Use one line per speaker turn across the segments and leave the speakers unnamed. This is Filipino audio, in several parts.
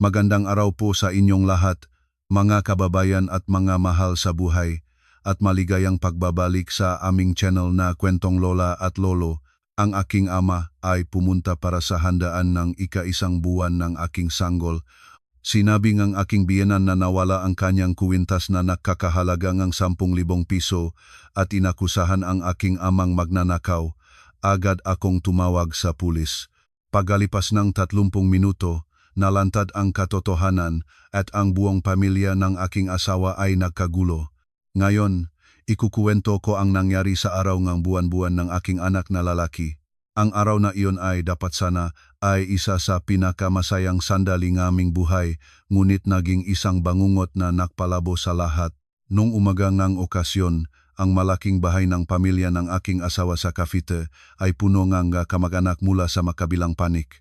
Magandang araw po sa inyong lahat, mga kababayan at mga mahal sa buhay, at maligayang pagbabalik sa aming channel na Kwentong Lola at Lolo. Ang aking ama ay pumunta para sa handaan ng ika-isang buwan ng aking sanggol. Sinabi ng aking biyenan na nawala ang kanyang kuwintas na nakakahalaga ng 10,000 piso at inakusahan ang aking amang magnanakaw. Agad akong tumawag sa pulis. Pagalipas ng 30 minuto, nalantad ang katotohanan at ang buong pamilya ng aking asawa ay nagkagulo. Ngayon, ikukuwento ko ang nangyari sa araw ng buwan-buwan ng aking anak na lalaki. Ang araw na iyon ay dapat sana ay isa sa pinakamasayang sandali ng aming buhay, ngunit naging isang bangungot na nakpalabo sa lahat. Nung umaga ng okasyon, ang malaking bahay ng pamilya ng aking asawa sa Cavite ay puno ng kamag-anak mula sa makabilang panig.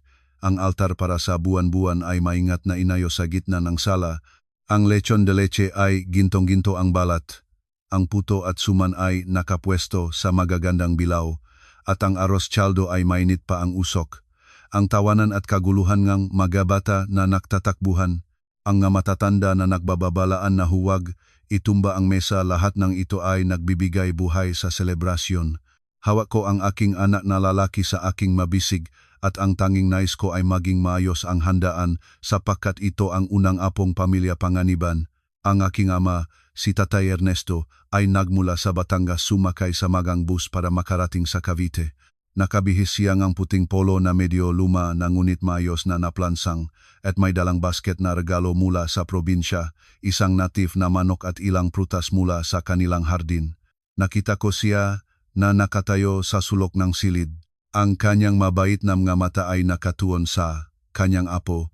Ang altar para sa buwan-buwan ay maingat na inayos sa gitna ng sala. Ang lechon de leche ay gintong-ginto ang balat. Ang puto at suman ay nakapwesto sa magagandang bilaw. At ang arroz caldo ay mainit pa ang usok. Ang tawanan at kaguluhan ng magabata na naktatakbuhan. Ang matatanda na nagbababalaan na huwag itumba ang mesa, lahat ng ito ay nagbibigay buhay sa selebrasyon. Hawak ko ang aking anak na lalaki sa aking mabisig at ang tanging nais ko ay maging maayos ang handaan sapagkat ito ang unang apong pamilya Panganiban. Ang aking ama, si Tatay Ernesto, ay nagmula sa Batangas sumakay sa magang bus para makarating sa Cavite. Nakabihis siya ng puting polo na medyo luma na ngunit maayos na naplansang at may dalang basket na regalo mula sa probinsya, isang native na manok at ilang prutas mula sa kanilang hardin. Nakita ko siya na nakatayo sa sulok ng silid. Ang kanyang mabait na mga mata ay nakatuon sa kanyang apo.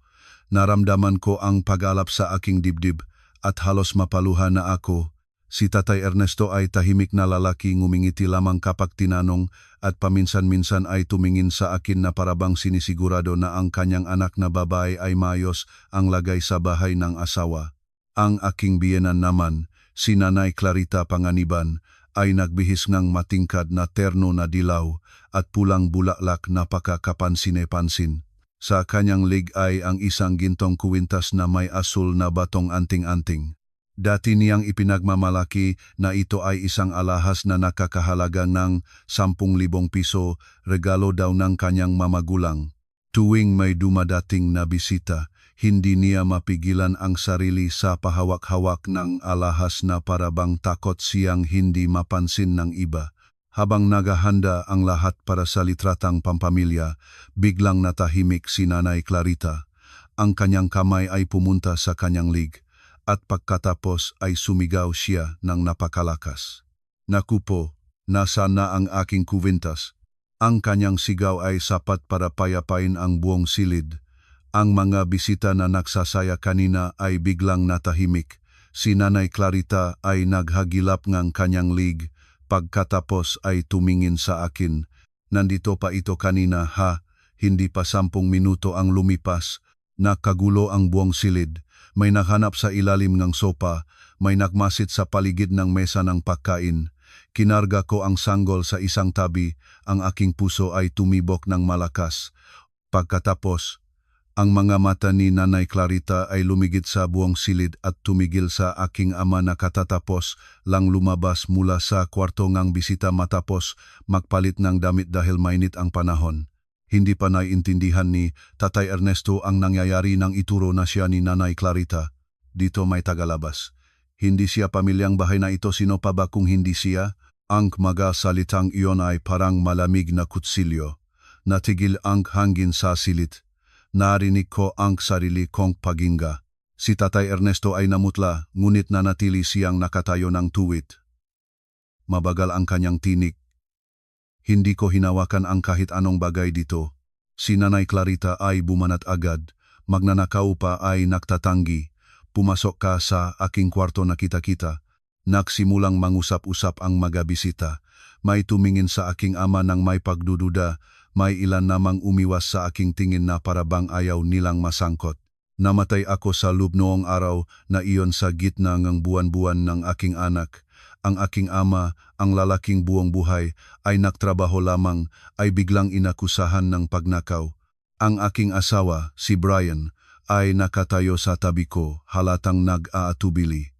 Naramdaman ko ang pag-alap sa aking dibdib at halos mapaluha na ako. Si Tatay Ernesto ay tahimik na lalaki, ngumingiti lamang kapag tinanong at paminsan-minsan ay tumingin sa akin na parabang sinisigurado na ang kanyang anak na babae ay maayos ang lagay sa bahay ng asawa. Ang aking biyenan naman, si Nanay Clarita Panganiban, ay nagbihis ng matingkad na terno na dilaw at pulang bulaklak na pakakapansin-pansin. Sa kanyang lig ay ang isang gintong kuwintas na may asul na batong anting-anting. Dati niyang ipinagmamalaki na ito ay isang alahas na nakakahalaga ng 10,000 piso, regalo daw ng kanyang mamagulang. Tuwing may dumadating na bisita, hindi niya mapigilan ang sarili sa pahawak-hawak ng alahas na parabang takot siyang hindi mapansin ng iba. Habang naghahanda ang lahat para sa litratang pampamilya, biglang natahimik si Nanay Clarita. Ang kanyang kamay ay pumunta sa kanyang lig, at pagkatapos ay sumigaw siya ng napakalakas. "Naku po, nasaan na ang aking kuwintas?" Ang kanyang sigaw ay sapat para payapain ang buong silid. Ang mga bisita na nagsasaya kanina ay biglang natahimik. Si Nanay Clarita ay naghagilap ng kanyang lig. Pagkatapos ay tumingin sa akin. "Nandito pa ito kanina, ha? Hindi pa 10 minuto ang lumipas." Nakagulo ang buong silid. May naghanap sa ilalim ng sopa. May nagmasid sa paligid ng mesa ng pagkain. Kinarga ko ang sanggol sa isang tabi. Ang aking puso ay tumibok ng malakas. Pagkatapos, ang mga mata ni Nanay Clarita ay lumigit sa buong silid at tumigil sa aking ama na katatapos lang lumabas mula sa kwarto ng bisita matapos magpalit ng damit dahil mainit ang panahon. Hindi pa naiintindihan ni Tatay Ernesto ang nangyayari nang ituro na siya ni Nanay Clarita. Dito may tagalabas. Hindi siya pamilyang bahay na ito, sino pa ba kung hindi siya? Ang mga salitang iyon ay parang malamig na kutsilyo. Natigil ang hangin sa silid. Narinig ko ang sarili kong paghinga. Si Tatay Ernesto ay namutla, ngunit nanatili siyang nakatayo ng tuwid. Mabagal ang kanyang tinig. Hindi ko hinawakan ang kahit anong bagay dito. Si Nanay Clarita ay bumanat agad. Magnanakaw pa ay nagtatanggi. "Pumasok ka sa aking kwarto na kita-kita." Nagsimulang mangusap-usap ang mga bisita. May tumingin sa aking ama ng may pagdududa. May ilan namang umiwas sa aking tingin na parabang ayaw nilang masangkot. Namatay ako sa loob noong araw na iyon sa gitna ng buwan-buwan ng aking anak. Ang aking ama, ang lalaking buong buhay, ay nagtrabaho lamang, ay biglang inakusahan ng pagnakaw. Ang aking asawa, si Brian, ay nakatayo sa tabi ko, halatang nag-aatubili.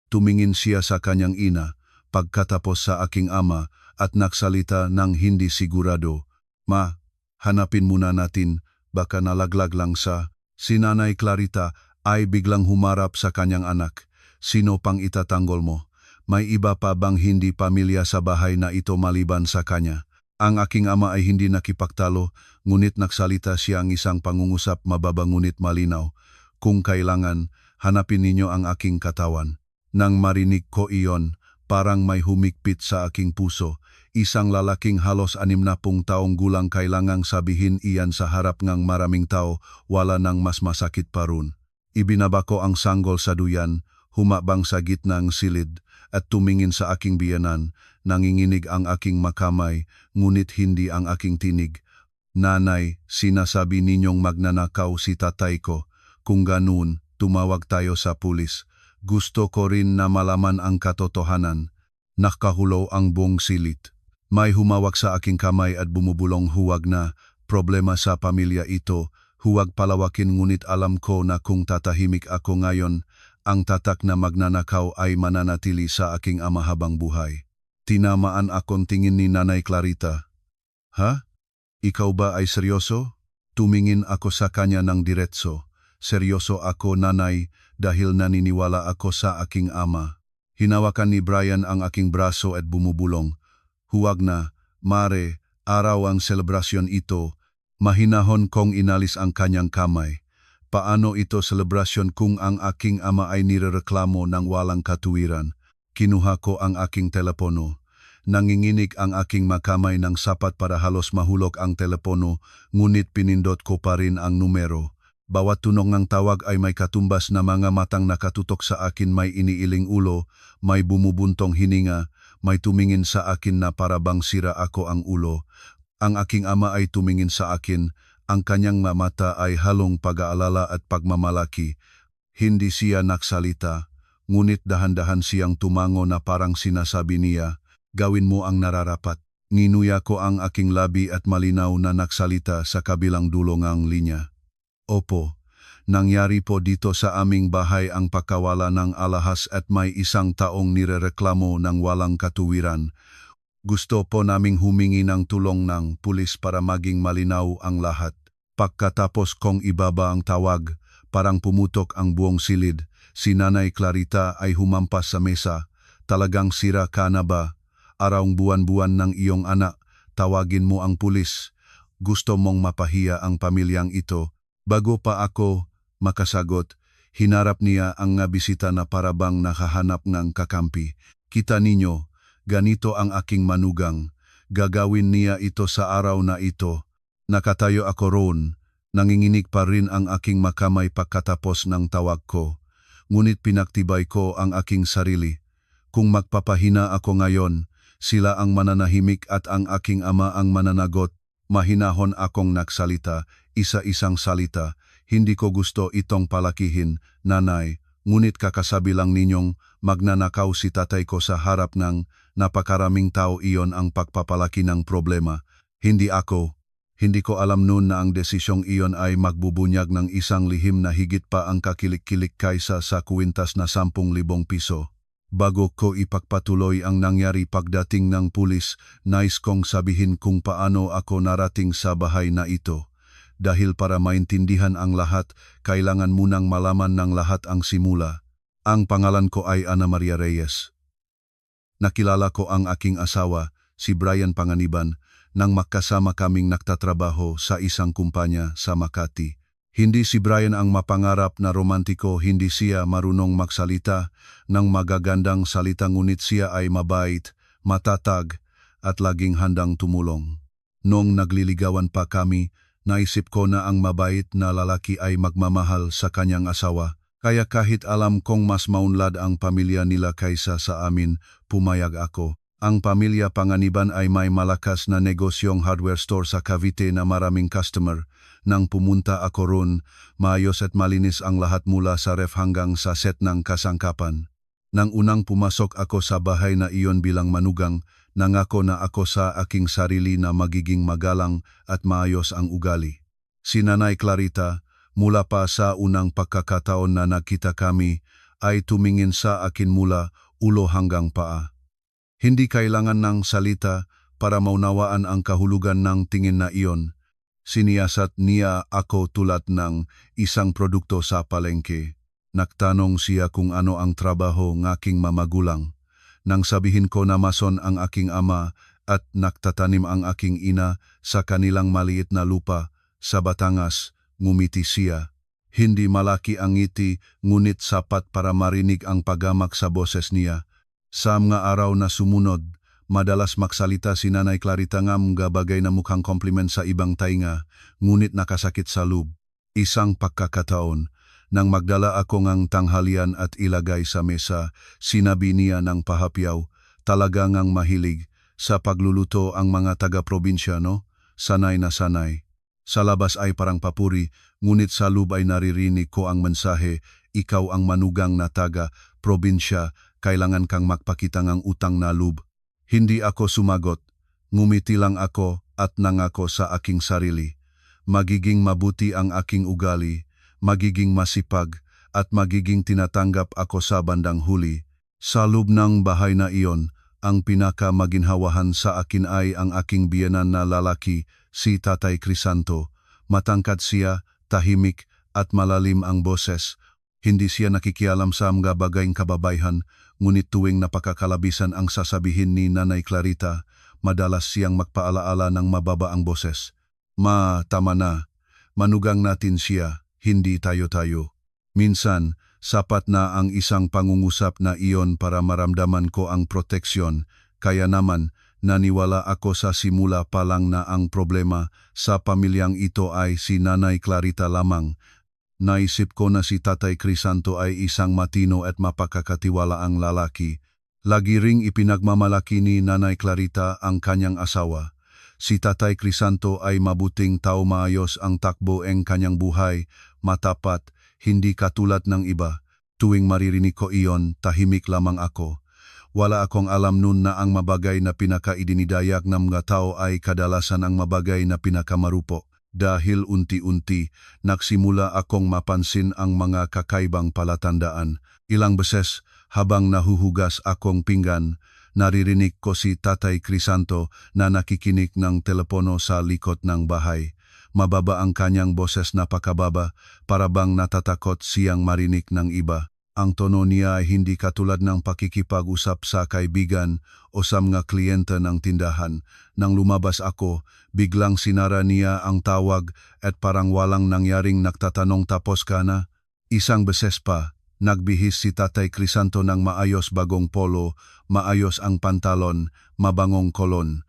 Tumingin siya sa kanyang ina, pagkatapos sa aking ama, at nagsalita ng hindi sigurado. Ma, hanapin muna natin, baka nalaglag lang sa... Si Nanay Clarita ay biglang humarap sa kanyang anak. Sino pang itatanggol mo? May iba pa bang hindi pamilya sa bahay na ito maliban sa kanya? Ang aking ama ay hindi nakipagtalo, ngunit nagsalita siya ang isang pangungusap mababa ngunit malinaw. Kung kailangan, hanapin ninyo ang aking katawan. Nang marinig ko iyon, parang may humigpit sa aking puso. Isang lalaking halos 60 taong gulang kailangang sabihin iyan sa harap ng maraming tao, wala nang mas masakit pa ron. Ibinaba ko ang sanggol sa duyan, humabang sa gitna ng silid, at tumingin sa aking biyanan. Nanginginig ang aking makamay, ngunit hindi ang aking tinig. Nanay, sinasabi ninyong magnanakaw si tatay ko. Kung ganun, tumawag tayo sa pulis. Gusto ko rin na malaman ang katotohanan. Nakahulo ang buong silid. May humawak sa aking kamay at bumubulong, huwag na, problema sa pamilya ito, huwag palawakin, ngunit alam ko na kung tatahimik ako ngayon, ang tatak na magnanakaw ay mananatili sa aking ama habang buhay. Tinamaan akong tingin ni Nanay Clarita. Ha? Ikaw ba ay seryoso? Tumingin ako sa kanya ng diretso. Seryoso ako, nanay, dahil naniniwala ako sa aking ama. Hinawakan ni Brian ang aking braso at bumubulong. Huwag na, mare, araw ang selebrasyon ito. Mahinahon kong inalis ang kanyang kamay. Paano ito selebrasyon kung ang aking ama ay nirereklamo ng walang katuwiran? Kinuha ko ang aking telepono. Nanginginig ang aking makamay ng sapat para halos mahulog ang telepono, ngunit pinindot ko pa rin ang numero. Bawat tunog ng tawag ay may katumbas na mga matang nakatutok sa akin, may iniiling ulo, may bumubuntong hininga, may tumingin sa akin na parabang sira ako ang ulo. Ang aking ama ay tumingin sa akin, ang kanyang mata ay halong pag-aalala at pagmamalaki. Hindi siya nagsalita, ngunit dahan-dahan siyang tumango na parang sinasabi niya, gawin mo ang nararapat. Nginuya ko ang aking labi at malinaw na nagsalita sa kabilang dulo ng linya. Opo, nangyari po dito sa aming bahay ang pagkawala ng alahas at may isang taong nirereklamo ng walang katuwiran. Gusto po naming humingi ng tulong ng pulis para maging malinaw ang lahat. Pagkatapos kong ibaba ang tawag, parang pumutok ang buong silid. Si Nanay Clarita ay humampas sa mesa. Talagang sira ka na ba? Araw buwan-buwan ng iyong anak, tawagin mo ang pulis. Gusto mong mapahiya ang pamilyang ito. Bago pa ako makasagot, hinarap niya ang bisita na parabang nakahanap ng kakampi. Kita ninyo, ganito ang aking manugang. Gagawin niya ito sa araw na ito. Nakatayo ako roon. Nanginginig pa rin ang aking makamay pagkatapos ng tawag ko. Ngunit pinaktibay ko ang aking sarili. Kung magpapahina ako ngayon, sila ang mananahimik at ang aking ama ang mananagot. Mahinahon akong nagsalita, isa-isang salita. Hindi ko gusto itong palakihin, nanay, ngunit kakasabi lang ninyong magnanakaw si tatay ko sa harap ng napakaraming tao, iyon ang pagpapalaki ng problema. Hindi ako. Hindi ko alam noon na ang desisyong iyon ay magbubunyag ng isang lihim na higit pa ang kakilik-kilik kaysa sa kwintas na 10,000 piso. Bago ko ipagpatuloy ang nangyari pagdating ng pulis, nais kong sabihin kung paano ako narating sa bahay na ito. Dahil para maintindihan ang lahat, kailangan munang malaman ng lahat ang simula. Ang pangalan ko ay Ana Maria Reyes. Nakilala ko ang aking asawa, si Brian Panganiban, nang magkasama kaming nagtatrabaho sa isang kumpanya sa Makati. Hindi si Brian ang mapangarap na romantiko, hindi siya marunong magsalita ng magagandang salita, ngunit siya ay mabait, matatag, at laging handang tumulong. Noong nagliligawan pa kami, naisip ko na ang mabait na lalaki ay magmamahal sa kanyang asawa, kaya kahit alam kong mas maunlad ang pamilya nila kaysa sa amin, pumayag ako. Ang pamilya Panganiban ay may malakas na negosyong hardware store sa Cavite na maraming customer. Nang pumunta ako roon, maayos at malinis ang lahat mula sa ref hanggang sa set ng kasangkapan. Nang unang pumasok ako sa bahay na iyon bilang manugang, nangako na ako sa aking sarili na magiging magalang at maayos ang ugali. Si Nanay Clarita, Mula pa sa unang pagkakataon na nakita kami, ay tumingin sa akin mula ulo hanggang paa. Hindi kailangan ng salita para maunawaan ang kahulugan ng tingin na iyon. Siniyasat niya ako tulad ng isang produkto sa palengke. Nagtanong siya kung ano ang trabaho ng aking mamagulang. Nang sabihin ko na mason ang aking ama at nagtatanim ang aking ina sa kanilang maliit na lupa sa Batangas, ngumiti siya. Hindi malaki ang ngiti, ngunit sapat para marinig ang paghamak sa boses niya. Sa mga araw na sumunod, madalas magsalita si Nanay Clarita nga mga bagay na mukhang kompliment sa ibang tainga, ngunit nakasakit sa loob. Isang pagkakataon, nang magdala ako ng tanghalian at ilagay sa mesa, sinabi niya ng pahapyaw, talaga ngang mahilig sa pagluluto ang mga taga-probinsya, no? Sanay na sanay. Sa labas ay parang papuri, ngunit sa loob ay naririnig ko ang mensahe, ikaw ang manugang na taga-probinsya, kailangan kang magpakita ng utang na loob. Hindi ako sumagot, ngumiti lang ako at nangako sa aking sarili. Magiging mabuti ang aking ugali, magiging masipag at magiging tinatanggap ako sa bandang huli. Sa loob ng bahay na iyon, ang pinakamaginhawahan sa akin ay ang aking biyenan na lalaki, si Tatay Crisanto. Matangkad siya, tahimik at malalim ang boses. Hindi siya nakikialam sa mga bagayng kababayhan, ngunit tuwing napakakalabisan ang sasabihin ni Nanay Clarita, madalas siyang magpaalaala ng mababa ang boses. Tama na. Manugang natin siya. Hindi tayo-tayo. Minsan, sapat na ang isang pangungusap na iyon para maramdaman ko ang proteksyon, kaya naman naniwala ako sa simula pa lang na ang problema sa pamilyang ito ay si Nanay Clarita lamang. Naisip ko na si Tatay Crisanto ay isang matino at mapakakatiwalaang lalaki. Lagi ring ipinagmamalaki ni Nanay Clarita ang kanyang asawa. Si Tatay Crisanto ay mabuting tao, maayos ang takbo ng kanyang buhay, matapat, hindi katulad ng iba. Tuwing maririnig ko iyon, tahimik lamang ako. Wala akong alam nun na ang mabagay na pinakaidinidayak ng mga tao ay kadalasan ang mabagay na pinakamarupo. Dahil unti-unti, nagsimula akong mapansin ang mga kakaibang palatandaan. Ilang beses, habang nahuhugas akong pinggan, naririnig ko si Tatay Crisanto na nakikinig ng telepono sa likod ng bahay. Mababa ang kanyang boses, napakababa, para bang natatakot siyang marinig ng iba. Ang tono niya ay hindi katulad ng pakikipag-usap sa kaibigan o sa mga kliyente ng tindahan. Nang lumabas ako, biglang sinara niya ang tawag at parang walang nangyaring nagtatanong, tapos ka na? Isang beses pa, nagbihis si Tatay Crisanto ng maayos bagong polo, maayos ang pantalon, mabangong kolon.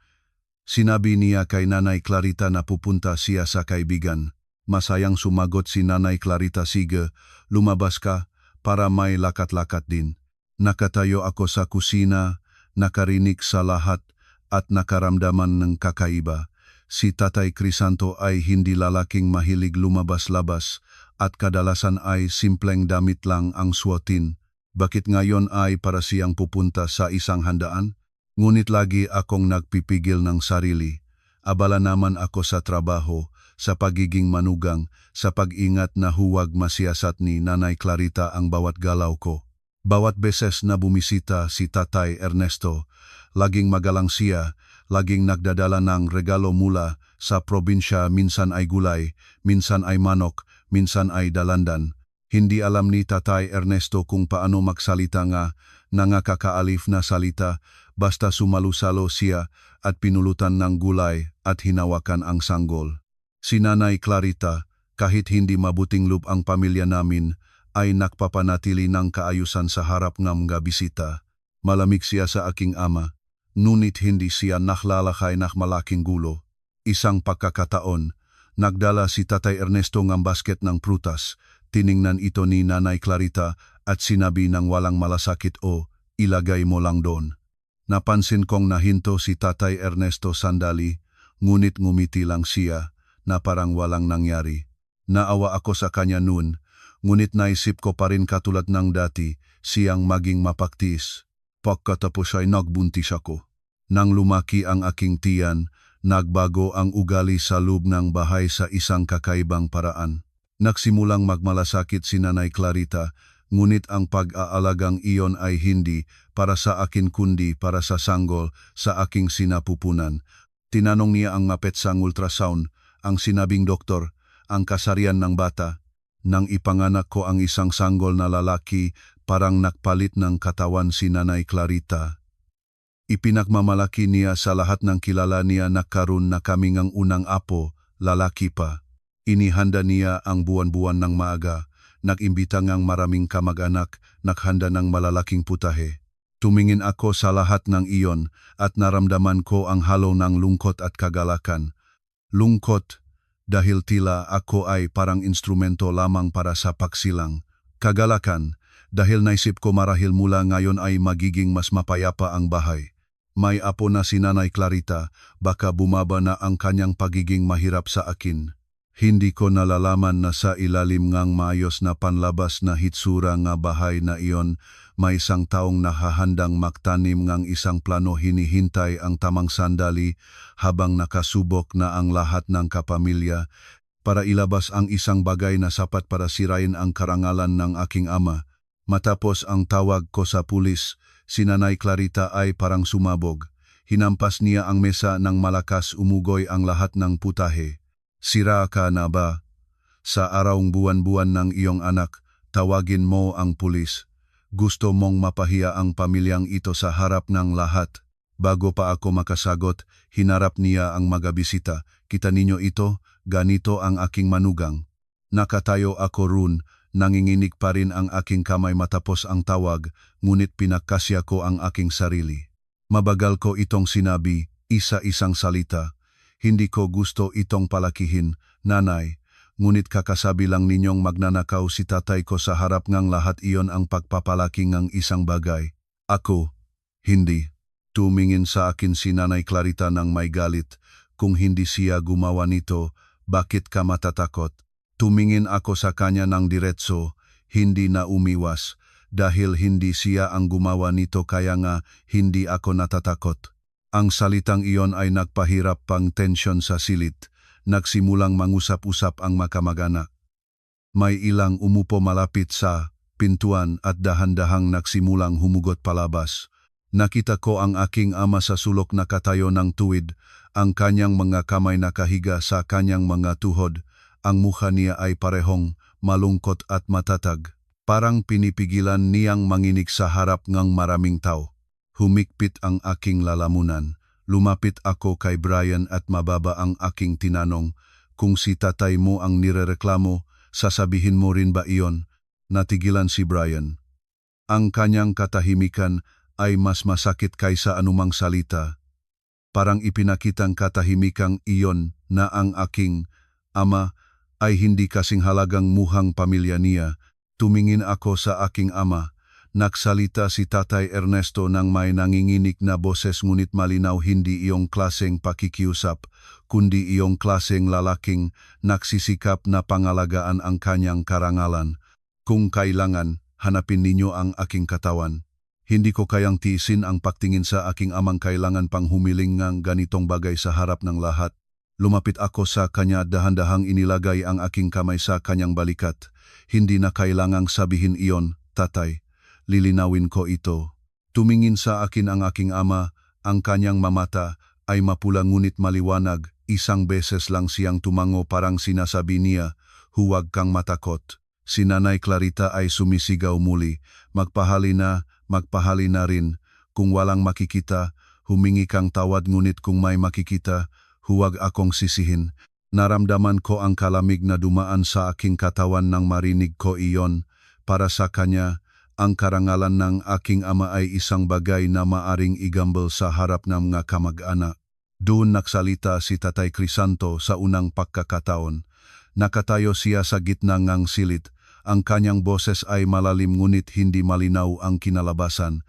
Sinabi niya kay Nanay Clarita na pupunta siya sa kaibigan. Masayang sumagot si Nanay Clarita, sige, lumabas ka para may lakat-lakat din. Nakatayo ako sa kusina, nakarinig sa lahat at nakaramdaman ng kakaiba. Si Tatay Crisanto ay hindi lalaking mahilig lumabas-labas at kadalasan ay simpleng damit lang ang suotin. Bakit ngayon ay para siyang pupunta sa isang handaan? Ngunit lagi akong nagpipigil ng sarili. Abala naman ako sa trabaho, sa pagiging manugang, sa pag-ingat na huwag masiyasat ni Nanay Clarita ang bawat galaw ko. Bawat beses na bumisita si Tatay Ernesto, laging magalang siya, laging nagdadala ng regalo mula sa probinsya, minsan ay gulay, minsan ay manok, minsan ay dalandan. Hindi alam ni Tatay Ernesto kung paano magsalita nga, nangakakaalif na salita, basta sumalusalo siya at pinulutan ng gulay at hinawakan ang sanggol. Si Nanay Clarita, kahit hindi mabuting loob ang pamilya namin, ay nakpapanatili ng kaayusan sa harap ng mga bisita. Malamig siya sa aking ama, ngunit hindi siya naklalakay ng malaking gulo. Isang pagkakataon, nagdala si Tatay Ernesto ng basket ng prutas. Tiningnan ito ni Nanay Clarita at sinabi ng walang malasakit, o, ilagay mo lang doon. Napansin kong nahinto si Tatay Ernesto sandali, ngunit ngumiti lang siya na parang walang nangyari. Naawa ako sa kanya noon, ngunit naisip ko pa rin katulad ng dati, siyang maging mapaktis. Pagkatapos ay nagbuntis ako. Nang lumaki ang aking tiyan, nagbago ang ugali sa loob ng bahay sa isang kakaibang paraan. Nagsimulang magmalasakit si Nanay Clarita, ngunit ang pag-aalagang iyon ay hindi para sa akin kundi para sa sanggol sa aking sinapupunan. Tinanong niya ang mapetsang ultrasound, ang sinabing doktor, ang kasarian ng bata. Nang ipanganak ko ang isang sanggol na lalaki, parang nakpalit ng katawan si Nanay Clarita. Ipinagmamalaki niya sa lahat ng kilala niya na karon na kaming ang unang apo, lalaki pa. Inihanda niya ang buwan-buwan ng maaga, nagimbita ngang maraming kamag-anak, naghanda ng malalaking putahe. Tumingin ako sa lahat ng iyon at naramdaman ko ang halo ng lungkot at kagalakan. Lungkot dahil tila ako ay parang instrumento lamang para sa pagsilang. Kagalakan dahil naisip ko marahil mula ngayon ay magiging mas mapayapa ang bahay. May apo na si Nanay Clarita, baka bumaba na ang kanyang pagiging mahirap sa akin. Hindi ko nalalaman na sa ilalim ngang maayos na panlabas na hitsura nga bahay na iyon, may isang taong nahahandang magtanim ngang isang plano hinihintay ang tamang sandali habang nakasubok na ang lahat ng kapamilya para ilabas ang isang bagay na sapat para sirain ang karangalan ng aking ama. Matapos ang tawag ko sa pulis, si Nanay Clarita ay parang sumabog. Hinampas niya ang mesa ng malakas, umugoy ang lahat ng putahe. Sira ka na ba? Sa arawng buwan-buwan ng iyong anak, tawagin mo ang pulis. Gusto mong mapahiya ang pamilyang ito sa harap ng lahat. Bago pa ako makasagot, hinarap niya ang magabisita. Kita ninyo ito, ganito ang aking manugang. Nakatayo ako roon, nanginginig pa rin ang aking kamay matapos ang tawag, ngunit pinagkasya ko ang aking sarili. Mabagal ko itong sinabi, isa-isang salita. Hindi ko gusto itong palakihin, nanay, ngunit kakasabi lang ninyong magnanakaw si tatay ko sa harap ngang lahat iyon ang pagpapalaki ngang isang bagay. Ako, hindi. Tumingin sa akin si Nanay Clarita ng may galit. Kung hindi siya gumawa nito, bakit ka matatakot? Tumingin ako sa kanya ng diretso, hindi na umiwas. Dahil hindi siya ang gumawa nito kaya nga hindi ako natatakot. Ang salitang iyon ay nagpahirap pang tensyon sa silid. Nagsimulang mangusap-usap ang makamag-anak. May ilang umupo malapit sa pintuan at dahan-dahang nagsimulang humugot palabas. Nakita ko ang aking ama sa sulok nakatayo ng tuwid, ang kanyang mga kamay nakahiga sa kanyang mga tuhod. Ang mukha niya ay parehong malungkot at matatag. Parang pinipigilan niyang manginig sa harap ng maraming tao. Humikpit ang aking lalamunan. Lumapit ako kay Brian at mababa ang aking tinanong, kung si tatay mo ang nirereklamo, sasabihin mo rin ba iyon? Natigilan si Brian. Ang kanyang katahimikan ay mas masakit kaysa anumang salita. Parang ipinakitang katahimikang iyon na ang aking ama ay hindi kasing halagang muhang pamilya niya. Tumingin ako sa aking ama. Nagsalita si Tatay Ernesto ng may nanginginig na boses ngunit malinaw hindi iyong klaseng pakikiusap, kundi iyong klaseng lalaking nagsisikap na pangalagaan ang kanyang karangalan. Kung kailangan, hanapin ninyo ang aking katawan. Hindi ko kayang tiisin ang pagtingin sa aking amang kailangan pang humiling ng ganitong bagay sa harap ng lahat. Lumapit ako sa kanya at dahan-dahang inilagay ang aking kamay sa kanyang balikat. Hindi na kailangang sabihin iyon, tatay. Lilinawin ko ito. Tumingin sa akin ang aking ama, ang kanyang mamata ay mapula ngunit maliwanag. Isang beses lang siyang tumango parang sinasabi niya, huwag kang matakot. Si Nanay Clarita ay sumisigaw muli, magpahali na rin. Kung walang makikita, humingi kang tawad ngunit kung may makikita, huwag akong sisihin. Naramdaman ko ang kalamig na dumaan sa aking katawan nang marinig ko iyon. Para sa kanya, ang karangalan ng aking ama ay isang bagay na maaring igambal sa harap ng mga kamag-anak. Doon nagsalita si Tatay Crisanto sa unang pagkakataon. Nakatayo siya sa gitna ng silid. Ang kanyang boses ay malalim ngunit hindi malinaw ang kinalabasan.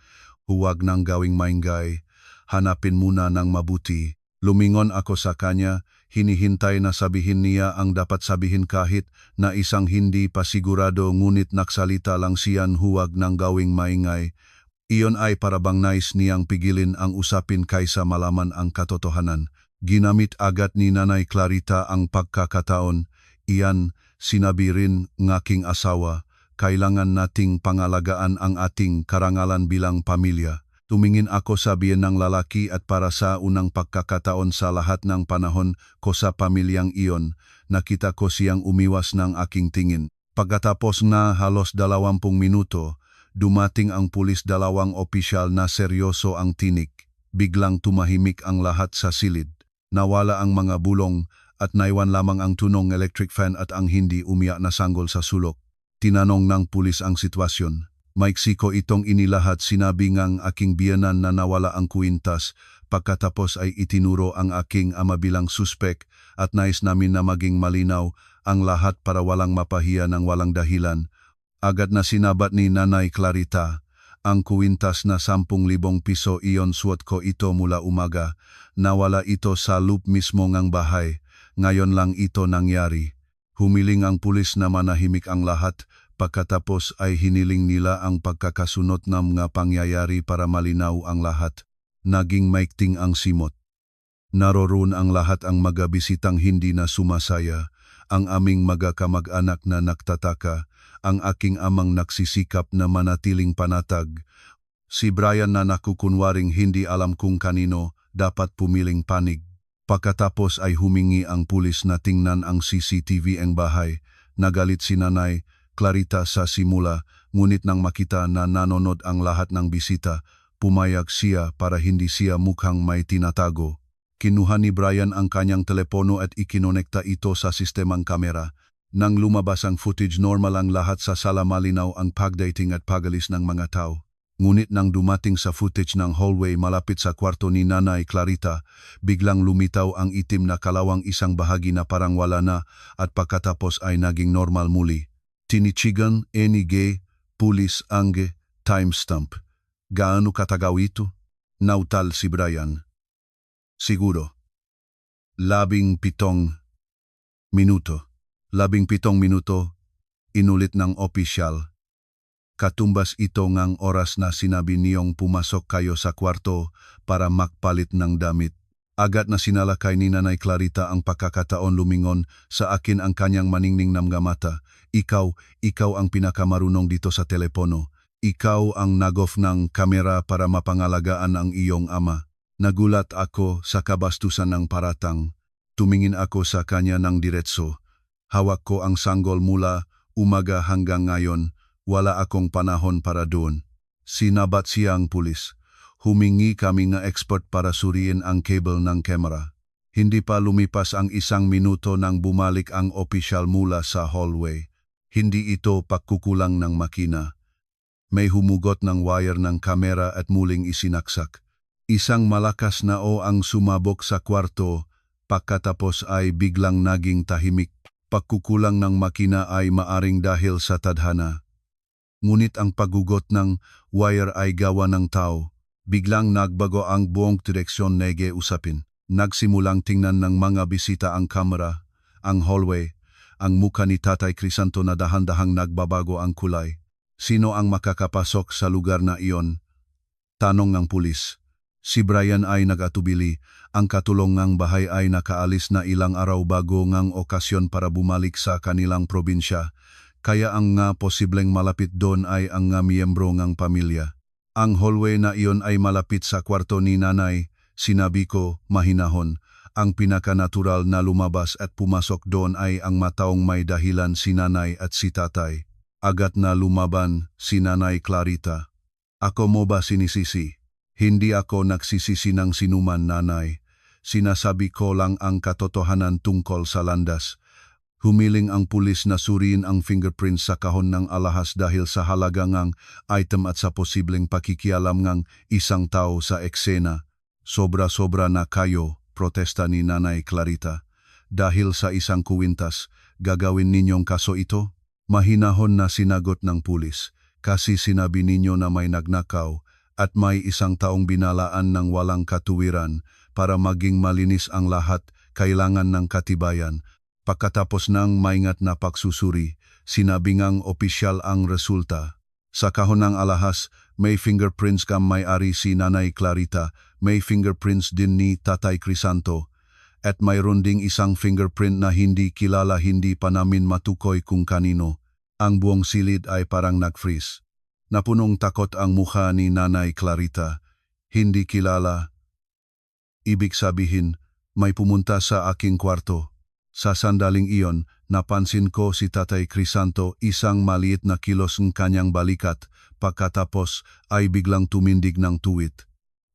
Huwag nang gawing maingay. Hanapin muna ng mabuti. Lumingon ako sa kanya. Hinihintay na sabihin niya ang dapat sabihin kahit na isang hindi pa sigurado ngunit nagsalita lang siyan huwag nang gawing maingay. Iyon ay parabang nais niyang pigilin ang usapin kaysa malaman ang katotohanan. Ginamit agad ni Nanay Clarita ang pagkakataon. Iyan, Sinabi rin ng aking asawa, kailangan nating pangalagaan ang ating karangalan bilang pamilya. Tumingin ako sa biyen ng lalaki at para sa unang pagkakataon sa lahat ng panahon ko sa pamilyang iyon, nakita ko siyang umiwas ng aking tingin. Pagkatapos na halos 20 minuto, dumating ang pulis, 2 opisyal na seryoso ang tinik. Biglang tumahimik ang lahat sa silid. Nawala ang mga bulong at naiwan lamang ang tunong electric fan at ang hindi umiyak na sanggol sa sulok. Tinanong ng pulis ang sitwasyon. Maiksi ko itong inilahat, sinabi ngang aking biyanan na nawala ang kwintas. Pagkatapos ay itinuro ang aking ama bilang suspek at nais namin na maging malinaw ang lahat para walang mapahiya ng walang dahilan. Agad na sinabat ni Nanay Clarita, ang kwintas na 10,000 piso iyon suot ko ito mula umaga. Nawala ito sa loop mismo ngang bahay. Ngayon lang ito nangyari. Humiling ang pulis na manahimik ang lahat. Pagkatapos ay hiniling nila ang pagkakasunod ng mga pangyayari para malinaw ang lahat. Naging maikting ang simot. Naroon ang lahat ang mga bisitang hindi na sumasaya, ang aming mga kamag-anak na nagtataka, ang aking amang nagsisikap na manatiling panatag. Si Brian na nakukunwaring hindi alam kung kanino dapat pumiling panig. Pagkatapos ay humingi ang pulis na tingnan ang CCTV ang bahay. Nagalit si Nanay Clarita sa simula, ngunit nang makita na nanonood ang lahat ng bisita, pumayag siya para hindi siya mukhang may tinatago. Kinuha ni Brian ang kanyang telepono at ikinonekta ito sa sistemang kamera. Nang lumabas ang footage, normal ang lahat sa sala, malinaw ang pagdating at pagalis ng mga tao. Ngunit nang dumating sa footage ng hallway malapit sa kwarto ni Nanay Clarita, biglang lumitaw ang itim na kalawang, isang bahagi na parang wala na at pagkatapos ay naging normal muli. Tinichigan, NG, pulis, angge, timestamp. Gaano katagaw ito? Nautal si Brian. Siguro. 17 minuto. 17 minuto, inulit ng opisyal. Katumbas ito ngang oras na sinabi niyong pumasok kayo sa kwarto para magpalit ng damit. Agad na sinalakay ni Nanay Clarita ang pagkakataon, lumingon sa akin ang kanyang maningning na mga mata. Ikaw ang pinakamarunong dito sa telepono. Ikaw ang nag-off ng kamera para mapangalagaan ang iyong ama. Nagulat ako sa kabastusan ng paratang. Tumingin ako sa kanya ng diretso. Hawak ko ang sanggol mula umaga hanggang ngayon. Wala akong panahon para doon. Sinabat siya ang pulis. Humingi kami ng expert para suriin ang cable ng kamera. Hindi pa lumipas ang 1 minuto nang bumalik ang opisyal mula sa hallway. Hindi ito pagkukulang ng makina. May humugot ng wire ng kamera at muling isinaksak. Isang malakas na ang sumabog sa kwarto, pagkatapos ay biglang naging tahimik. Pagkukulang ng makina ay maaring dahil sa tadhana. Ngunit ang paggugot ng wire ay gawa ng tao. Biglang nagbago ang buong direksyon nege usapin. Nagsimulang tingnan ng mga bisita ang kamera, ang hallway, ang mukha ni Tatay Crisanto na dahan-dahang nagbabago ang kulay. Sino ang makakapasok sa lugar na iyon? Tanong ng pulis. Si Brian ay nagatubili. Ang katulong ng bahay ay nakaalis na ilang araw bago ngang okasyon para bumalik sa kanilang probinsya. Kaya ang nga posibleng malapit doon ay ang nga miyembro ng pamilya. Ang hallway na iyon ay malapit sa kwarto ni Nanay. Sinabi ko, mahinahon. Ang pinakanatural na lumabas at pumasok doon ay ang mataong may dahilan, si Nanay at si Tatay. Agad na lumaban si Nanay Clarita. Ako mo ba sinisisi? Hindi ako nagsisisi ng sinuman, Nanay. Sinasabi ko lang ang katotohanan tungkol sa landas. Humiling ang pulis na suriin ang fingerprints sa kahon ng alahas dahil sa halaga ngang item at sa posibleng pakikialam ngang isang tao sa eksena. Sobra-sobra na kayo, protesta ni Nanay Clarita. Dahil sa isang kwintas, gagawin ninyong kaso ito? Mahinahon na sinagot ng pulis. Kasi sinabi ninyo na may nagnakaw at may isang taong binalaan ng walang katuwiran. Para maging malinis ang lahat, kailangan ng katibayan. Pagkatapos ng maingat na pagsusuri, sinabi ngang opisyal ang resulta. Sa kahon ng alahas, may fingerprints kang may-ari si Nanay Clarita, may fingerprints din ni Tatay Crisanto. at mayroon ding isang fingerprint na hindi kilala, hindi pa namin matukoy kung kanino. Ang buong silid ay parang nag-freeze. Napunong takot ang mukha ni Nanay Clarita. Hindi kilala. Ibig sabihin, may pumunta sa aking kwarto. Sa sandaling iyon, napansin ko si Tatay Crisanto, isang maliit na kilos ng kanyang balikat, pagkatapos ay biglang tumindig ng tuwid.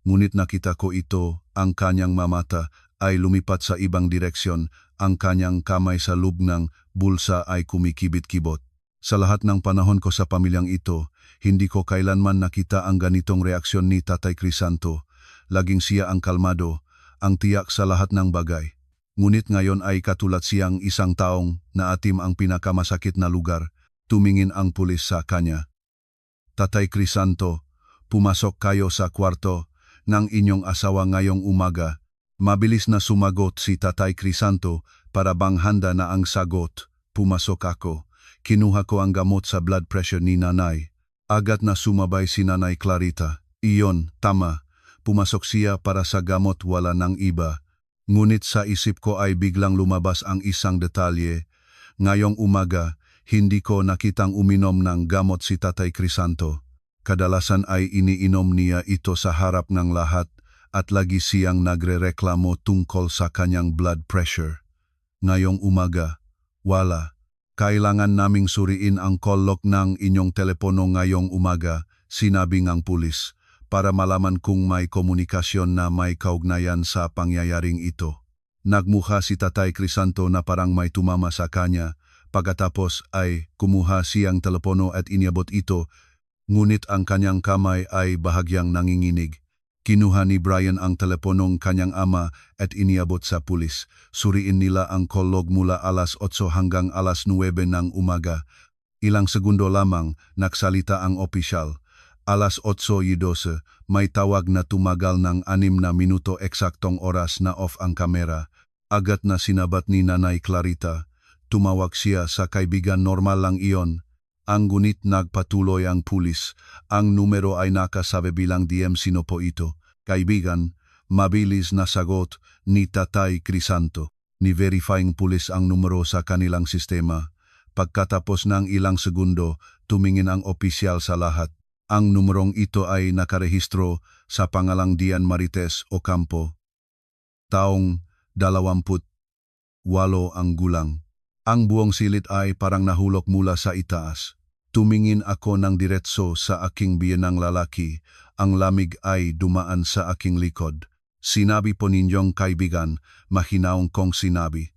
Ngunit nakita ko ito, ang kanyang mamata ay lumipat sa ibang direksyon, ang kanyang kamay sa loob ng bulsa ay kumikibit-kibot. Sa lahat ng panahon ko sa pamilyang ito, hindi ko kailanman nakita ang ganitong reaksyon ni Tatay Crisanto. Laging siya ang kalmado, ang tiyak sa lahat ng bagay. Ngunit ngayon ay katulad siyang isang taong naatim ang pinakamasakit na lugar. Tumingin ang pulis sa kanya. Tatay Crisanto, pumasok kayo sa kwarto ng inyong asawa ngayong umaga. Mabilis na sumagot si Tatay Crisanto para bang handa na ang sagot. Pumasok ako. Kinuha ko ang gamot sa blood pressure ni nanay. Agad na sumabay si Nanay Clarita. Iyon, tama. Pumasok siya para sa gamot, wala ng iba. Ngunit sa isip ko ay biglang lumabas ang isang detalye. Ngayong umaga, hindi ko nakitang uminom ng gamot si Tatay Crisanto. Kadalasan ay iniinom niya ito sa harap ng lahat at lagi siyang nagrereklamo tungkol sa kanyang blood pressure. Ngayong umaga, wala. Kailangan naming suriin ang call log ng inyong telepono ngayong umaga, sinabi ng pulis, para malaman kung may komunikasyon na may kaugnayan sa pangyayaring ito. Nagmukha si Tatay Crisanto na parang may tumama sa kanya, pagkatapos ay kumuha siyang telepono at iniabot ito, ngunit ang kanyang kamay ay bahagyang nanginginig. Kinuha ni Brian ang teleponong kanyang ama at iniabot sa pulis. Suriin nila ang call log mula alas 8 hanggang alas 9 ng umaga. Ilang segundo lamang nagsalita ang opisyal. Alas 8:12, may tawag na tumagal ng 6 na minuto, eksaktong oras na off ang kamera. Agad na sinabat ni Nanay Clarita. Tumawag siya sa kaibigan, normal lang iyon. Ang gunit nagpatuloy ang pulis. Ang numero ay nakasabi bilang DM. Sino po ito? Kaibigan, mabilis na sagot ni Tatay Crisanto. Ni-verifying pulis ang numero sa kanilang sistema. Pagkatapos ng ilang segundo, tumingin ang opisyal sa lahat. Ang numerong ito ay nakarehistro sa pangalang Dian Marites Ocampo. Taong 28 ang gulang. Ang buong silid ay parang nahulog mula sa itaas. Tumingin ako ng diretso sa aking biyenang lalaki. Ang lamig ay dumaan sa aking likod. Sinabi po ninyong kaibigan, mahinaong kong sinabi.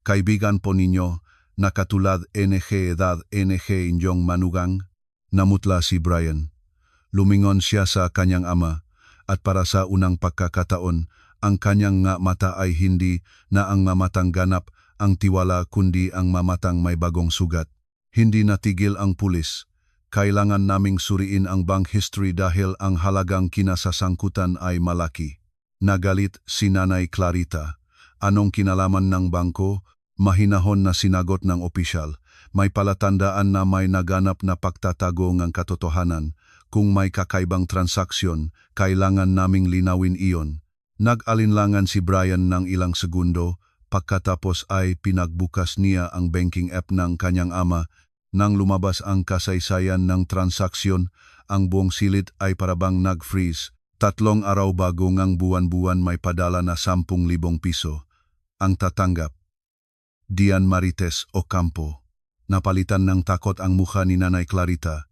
Kaibigan po ninyo, na katulad NG edad NG inyong manugang. Namutla si Brian. Lumingon siya sa kanyang ama, at para sa unang pagkakataon, ang kanyang nga mata ay hindi na ang mamatang ganap ang tiwala kundi ang mamatang may bagong sugat. Hindi natigil ang pulis. Kailangan naming suriin ang bank history dahil ang halagang kinasasangkutan ay malaki. Nagalit si Nanay Clarita. Anong kinalaman ng bangko? Mahinahon na sinagot ng opisyal. May palatandaan na may naganap na pagtatago ng katotohanan. Kung may kakaibang transaksyon, kailangan naming linawin iyon. Nag-alinlangan si Brian ng ilang segundo. Pagkatapos ay pinagbukas niya ang banking app ng kanyang ama. Nang lumabas ang kasaysayan ng transaksyon, ang buong silid ay parabang nag-freeze. 3 araw bago ngang buwan-buwan may padala na 10,000 piso. Ang tatanggap, Dian Marites Ocampo. Napalitan ng takot ang mukha ni Nanay Clarita.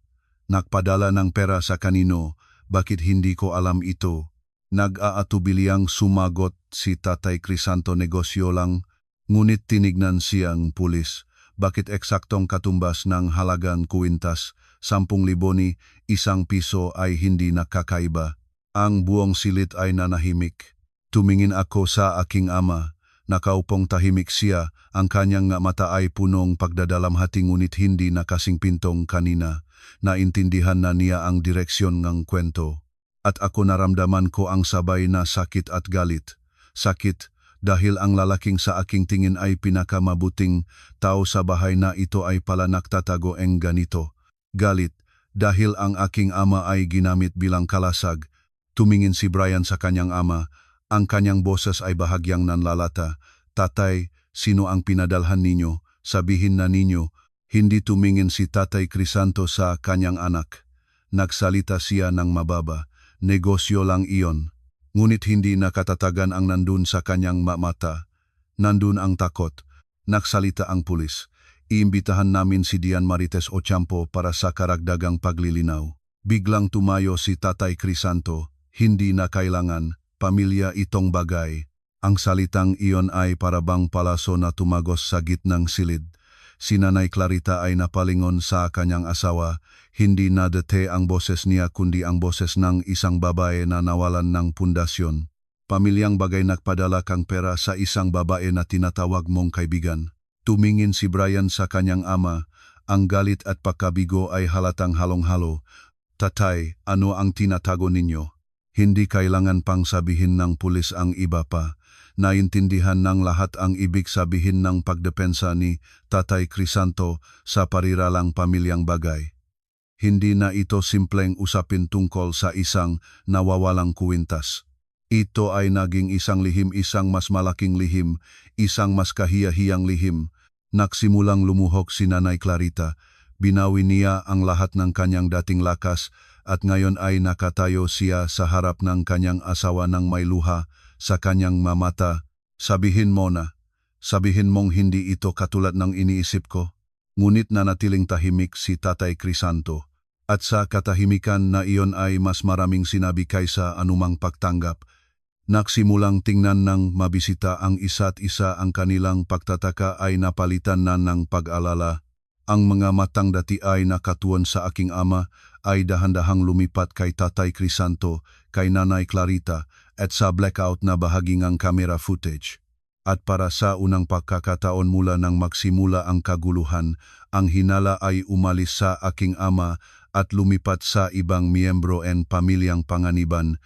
Nagpadala ng pera sa kanino, bakit hindi ko alam ito? Nag-aatubiliang sumagot si Tatay Crisanto, negosyo lang, ngunit tinignan siyang pulis. Bakit eksaktong katumbas ng halagang kuwintas, 10,000 ni 1 piso ay hindi nakakaiba? Ang buong silid ay nanahimik. Tumingin ako sa aking ama. Nakaupong tahimik siya, ang kanyang mata ay punong pagdadalamhati ngunit hindi na kasing pintong kanina. Naintindihan na niya ang direksyon ng kwento. At ako naramdaman ko ang sabay na sakit at galit. Sakit dahil ang lalaking sa aking tingin ay pinakamabuting tao sa bahay na ito ay pala nagtatago ng ganito. Galit dahil ang aking ama ay ginamit bilang kalasag. Tumingin si Brian sa kanyang ama. Ang kanyang boses ay bahagyang nanlalata, "Tatay, sino ang pinadalhan ninyo? Sabihin na ninyo." Hindi tumingin si Tatay Crisanto sa kanyang anak. Nagsalita siya ng mababa, "Negosyo lang iyon." Ngunit hindi nakatatagan ang nandun sa kanyang mata. Nandun ang takot. Nagsalita ang pulis, "Iimbitahan namin si Dian Marites Ocampo para sa karagdagang paglilinaw." Biglang tumayo si Tatay Crisanto, "Hindi na kailangan, pamilya itong bagay." Ang salitang iyon ay parabang palaso na tumagos sa gitnang silid. Si Nanay Clarita ay napalingon sa kanyang asawa, hindi nadete ang boses niya kundi ang boses ng isang babae na nawalan ng pundasyon. "Pamilyang bagay nagpadala kang pera sa isang babae na tinatawag mong kaibigan." Tumingin si Brian sa kanyang ama, ang galit at pagkabigo ay halatang halong-halo. "Tatay, ano ang tinatago ninyo?" Hindi kailangan pang sabihin ng pulis ang iba pa. Naintindihan ng lahat ang ibig sabihin ng pagdepensa ni Tatay Crisanto sa pariralang pamilyang bagay. Hindi na ito simpleng usapin tungkol sa isang nawawalang kuwintas. Ito ay naging isang lihim, isang mas malaking lihim, isang mas kahiya-hiyang lihim. Nagsimulang lumuhok si Nanay Clarita. Binawi niya ang lahat ng kanyang dating lakas at ngayon ay nakatayo siya sa harap ng kanyang asawa ng may luha sa kanyang mamata. "Sabihin mo na, sabihin mong hindi ito katulad ng iniisip ko." Ngunit nanatiling tahimik si Tatay Crisanto. At sa katahimikan na iyon ay mas maraming sinabi kaysa anumang pagtanggap. Nagsimulang tingnan ng mabisita ang isa't isa, ang kanilang pagtataka ay napalitan na ng pag-alala. Ang mga matang dati ay nakatuon sa aking ama ay dahan-dahang lumipat kay Tatay Crisanto, kay Nanay Clarita, at sa blackout na bahagi ng camera footage. At para sa unang pagkakataon mula nang magsimula ang kaguluhan, ang hinala ay umalis sa aking ama at lumipat sa ibang miyembro ng pamilyang Panganiban.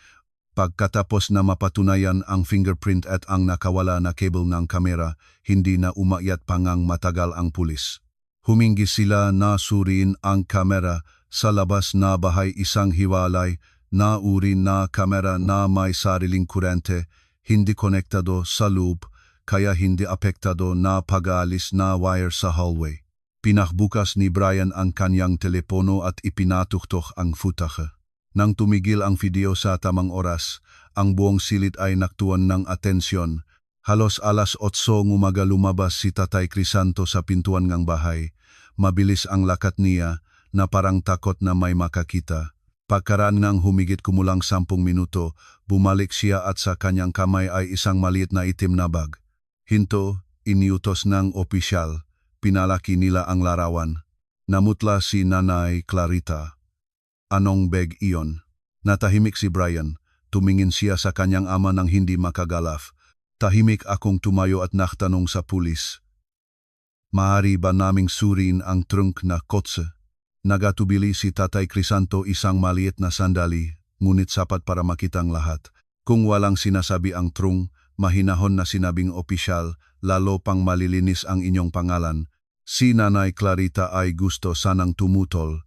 Pagkatapos na mapatunayan ang fingerprint at ang nakawala na cable ng kamera, hindi na umakyat pangang matagal ang pulis. Humingi sila na suriin ang kamera sa labas na bahay, isang hiwalay na uri na kamera na may sariling kurente, hindi konektado sa loob, kaya hindi apektado na pag-aalis na wire sa hallway. Pinakbukas ni Brian ang kanyang telepono at ipinatutok ang footage. Nang tumigil ang video sa tamang oras, ang buong silid ay naktuon ng atensyon. Halos alas 8 ng umaga lumabas si Tatay Crisanto sa pintuan ng bahay. Mabilis ang lakat niya na parang takot na may makakita. Pagkaraan ng humigit kumulang 10 minuto, bumalik siya at sa kanyang kamay ay isang maliit na itim na bag. "Hinto," iniutos ng opisyal. Pinalaki nila ang larawan. Namutla si Nanay Clarita. "Anong bag iyon?" Natahimik si Brian. Tumingin siya sa kanyang ama nang hindi makagalaf. Tahimik akong tumayo at naktanong sa pulis, "Maaari ba naming surin ang trunk na kotse?" Nagatubili si Tatay Crisanto isang maliit na sandali, ngunit sapat para makitang lahat. "Kung walang sinasabi ang trunk," mahinahon na sinabing opisyal, "lalo pang malilinis ang inyong pangalan." Si Nanay Clarita ay gusto sanang tumutol,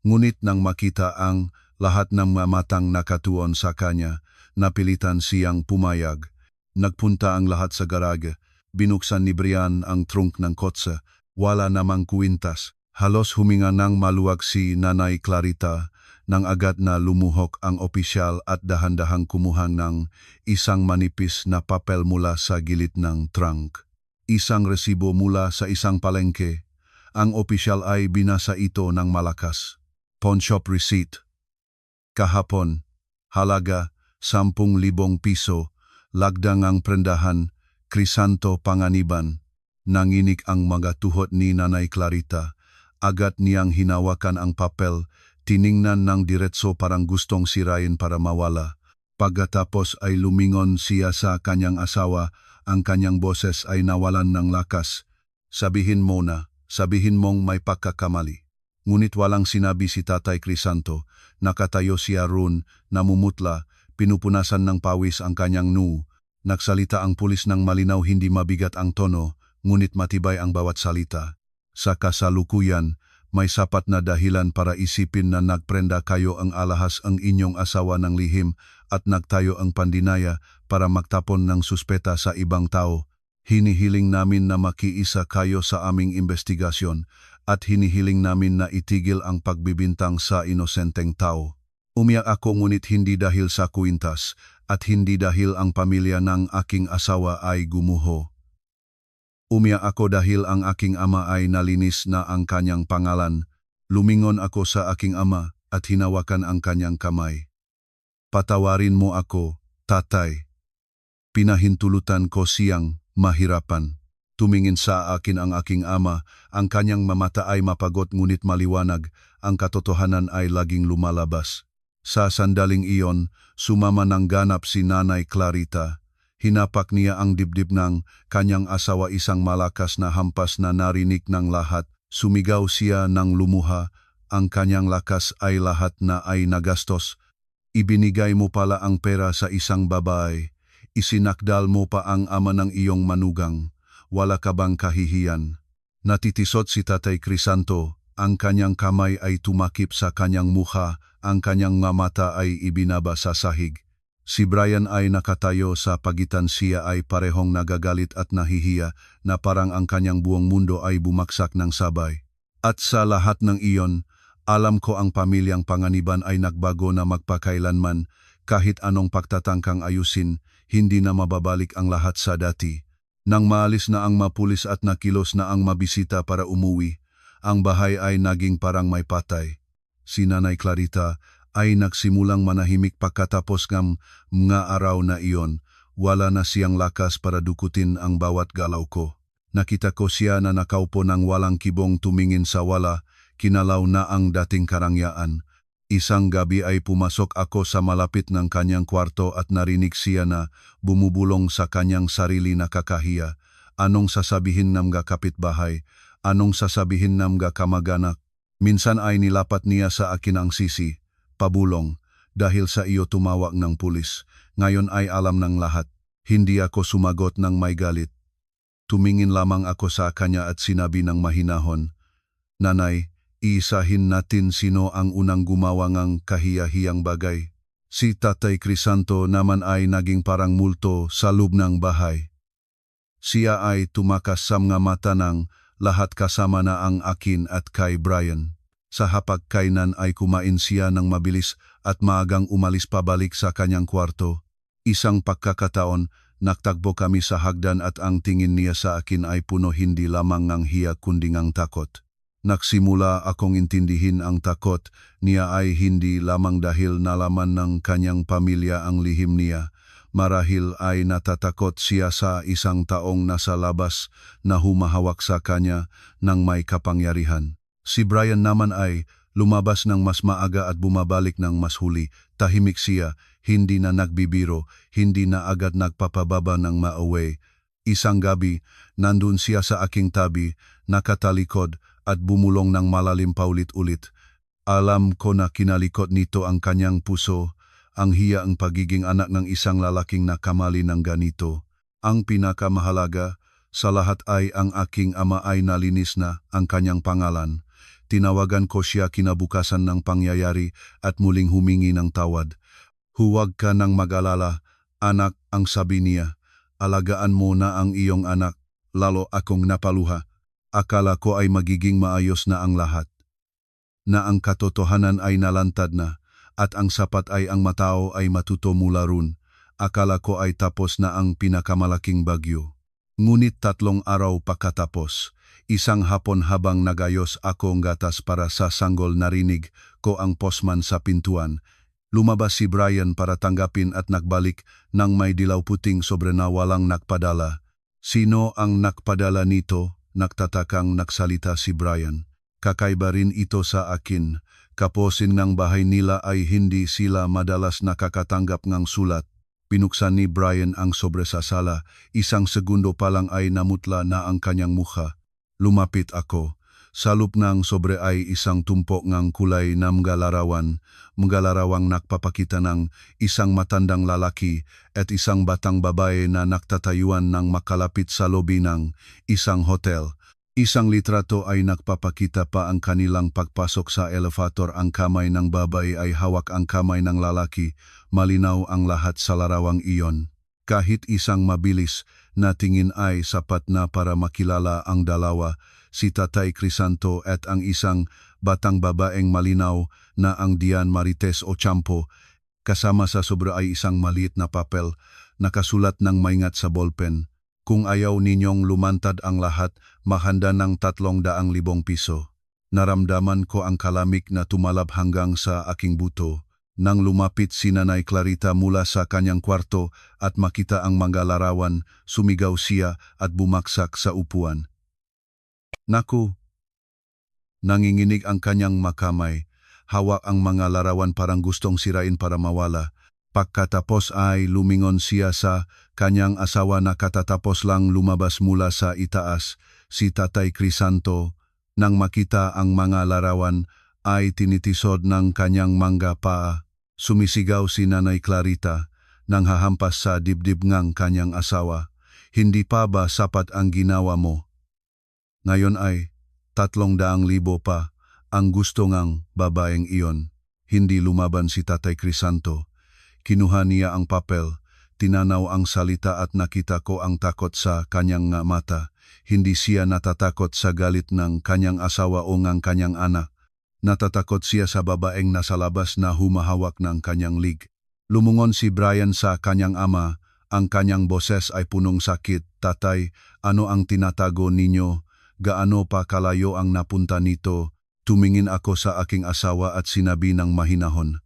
ngunit nang makita ang lahat ng mamatang nakatuon sa kanya, napilitan siyang pumayag. Nagpunta ang lahat sa garage. Binuksan ni Brian ang trunk ng kotse. Wala namang kuwintas. Halos huminga ng maluwag si Nanay Clarita nang agad na lumuhok ang opisyal at dahan-dahang kumuha ng isang manipis na papel mula sa gilid ng trunk. Isang resibo mula sa isang palengke. Ang opisyal ay binasa ito ng malakas. "Pawn shop receipt. Kahapon, halaga 10,000 piso, lagdang ang prendahan, Crisanto Panganiban." Nanginig ang mga tuhod ni Nanay Clarita. Agad niyang hinawakan ang papel, tiningnan ng diretso parang gustong sirain para mawala. Pagkatapos ay lumingon siya sa kanyang asawa, ang kanyang boses ay nawalan ng lakas. "Sabihin mo na, sabihin mong may pagkakamali." Ngunit walang sinabi si Tatay Crisanto. Nakatayo siya roon, namumutla, pinupunasan ng pawis ang kanyang noo. Nagsalita ang pulis ng malinaw, hindi mabigat ang tono, ngunit matibay ang bawat salita. "Sa kasalukuyan, may sapat na dahilan para isipin na nagprenda kayo ang alahas ang inyong asawa ng lihim at nagtayo ang pandinaya para magtapon ng suspeta sa ibang tao. Hinihiling namin na makiisa kayo sa aming investigasyon at hinihiling namin na itigil ang pagbibintang sa inosenteng tao. Umiyak ako ngunit hindi dahil sa kwintas at hindi dahil ang pamilya ng aking asawa ay gumuho. Umiyak ako dahil ang aking ama ay nalinis na ang kanyang pangalan. Lumingon ako sa aking ama at hinawakan ang kanyang kamay. Patawarin mo ako, tatay. Pinahintulutan ko siyang mahirapan. Tumingin sa akin ang aking ama, ang kanyang mamata ay mapagot ngunit maliwanag, ang katotohanan ay laging lumalabas. Sa sandaling iyon, sumama ng ganap si Nanay Clarita. Hinapak niya ang dibdib ng kanyang asawa, isang malakas na hampas na narinig ng lahat. Sumigaw siya ng lumuha, ang kanyang lakas ay lahat na ay nagastos. Ibinigay mo pala ang pera sa isang babae. Isinakdal mo pa ang ama ng iyong manugang. Wala ka bang kahihiyan? Natitisot si Tatay Crisanto, ang kanyang kamay ay tumakip sa kanyang mukha, ang kanyang mga mata ay ibinaba sa sahig. Si Brian ay nakatayo sa pagitan, siya ay parehong nagagalit at nahihiya na parang ang kanyang buong mundo ay bumaksak ng sabay. At sa lahat ng iyon, alam ko ang pamilyang Panganiban ay nagbago na magpakailanman, kahit anong pagtatangkang ayusin, hindi na mababalik ang lahat sa dati. Nang maalis na ang mapulis at nakilos na ang mabisita para umuwi, ang bahay ay naging parang may patay. Si Nanay Clarita ay nagsimulang manahimik pagkatapos ng mga araw na iyon. Wala na siyang lakas para dukutin ang bawat galaw ko. Nakita ko siya na nakaupo ng walang kibong tumingin sa wala, kinalaw na ang dating karangyaan. Isang gabi ay pumasok ako sa malapit ng kanyang kwarto at narinig siya na bumubulong sa kanyang sarili na kakahiya. Anong sasabihin ng mga kapitbahay? Anong sasabihin ng mga kamag-anak? Minsan ay nilapat niya sa akin ang sisi. Pabulong, dahil sa iyo tumawag ng pulis. Ngayon ay alam ng lahat. Hindi ako sumagot ng may galit. Tumingin lamang ako sa kanya at sinabi ng mahinahon, Nanay, iisahin natin sino ang unang gumawa ng kahiyahiyang bagay. Si Tatay Crisanto naman ay naging parang multo sa loob ng bahay. Siya ay tumakas sa mga mata ng lahat kasama na ang akin at kay Brian. Sa hapagkainan ay kumain siya ng mabilis at maagang umalis pabalik sa kanyang kwarto. Isang pagkakataon, nagtagpo kami sa hagdan at ang tingin niya sa akin ay puno hindi lamang ng hiya kundi ng takot. Nagsimula akong intindihin ang takot niya ay hindi lamang dahil nalaman ng kanyang pamilya ang lihim niya. Marahil ay natatakot siya sa isang taong nasa labas na humahawak sa kanya ng may kapangyarihan. Si Brian naman ay lumabas ng mas maaga at bumabalik ng mas huli. Tahimik siya, hindi na nagbibiro, hindi na agad nagpapababa ng mauwi. Isang gabi, nandun siya sa aking tabi, nakatalikod at bumulong ng malalim paulit-ulit. Alam ko na kinalikot nito ang kanyang puso, ang hiya ang pagiging anak ng isang lalaking nakamali ng ganito. Ang pinakamahalaga sa lahat ay ang aking ama ay nalinis na ang kanyang pangalan. Tinawagan ko siya kinabukasan ng pangyayari at muling humingi ng tawad. Huwag ka nang mag-alala, anak, ang sabi niya. Alagaan mo na ang iyong anak, lalo akong napaluha. Akala ko ay magiging maayos na ang lahat. Na ang katotohanan ay nalantad na, at ang sapat ay ang matao ay matuto mula ron. Akala ko ay tapos na ang pinakamalaking bagyo. Ngunit 3 araw pagkatapos, isang hapon habang nagayos ako ng gatas para sa sanggol, narinig ko ang postman sa pintuan. Lumabas si Brian para tanggapin at nagbalik ng may dilaw puting sobre na walang nakpadala. Sino ang nakpadala nito? Nagtatakang nagsalita si Brian. Kakaiba rin ito sa akin. Kaposin ng bahay nila ay hindi sila madalas nakakatanggap ng sulat. Pinuksan ni Brian ang sobre sa sala. Isang segundo pa lang ay namutla na ang kanyang mukha. Lumapit ako. Sa loob ng sobre ay isang tumpok ng kulay na mga larawang nakpapakita ng isang matandang lalaki at isang batang babae na nagtatayuan ng makalapit sa lobi ng isang hotel. Isang litrato ay nagpapakita pa ang kanilang pagpasok sa elevator. Ang kamay ng babae ay hawak ang kamay ng lalaki. Malinaw ang lahat sa larawang iyon. Kahit isang mabilis na tingin ay sapat na para makilala ang dalawa, si Tatay Crisanto at ang isang batang babaeng malinaw na ang Dian Marites Ocampo. Kasama sa sobra ay isang maliit na papel, nakasulat ng maingat sa ballpen. Kung ayaw ninyong lumantad ang lahat, mahanda ng 300,000 piso. Naramdaman ko ang kalamig na tumalab hanggang sa aking buto. Nang lumapit si Nanay Clarita mula sa kanyang kwarto at makita ang mga larawan, sumigaw siya at bumaksak sa upuan. Naku! Nanginginig ang kanyang makamay. Hawak ang mga larawan parang gustong sirain para mawala. Pagkatapos ay lumingon siya sa kanyang asawa na katatapos lang lumabas mula sa itaas, si Tatay Crisanto. Nang makita ang mga larawan ay tinitisod ng kanyang mga paa. Sumisigaw si Nanay Clarita nang hahampas sa dibdib ng kanyang asawa. Hindi pa ba sapat ang ginawa mo? Ngayon ay 300,000 pa ang gusto ngang babaeng iyon. Hindi lumaban si Tatay Crisanto. Kinuha niya ang papel, tinanaw ang salita at nakita ko ang takot sa kanyang mata. Hindi siya natatakot sa galit ng kanyang asawa o ng kanyang anak. Natatakot siya sa babaeng nasa labas na humahawak ng kanyang lig. Lumungon si Brian sa kanyang ama. Ang kanyang boses ay punong sakit. Tatay, ano ang tinatago ninyo? Gaano pa kalayo ang napunta nito? Tumingin ako sa aking asawa at sinabi ng mahinahon.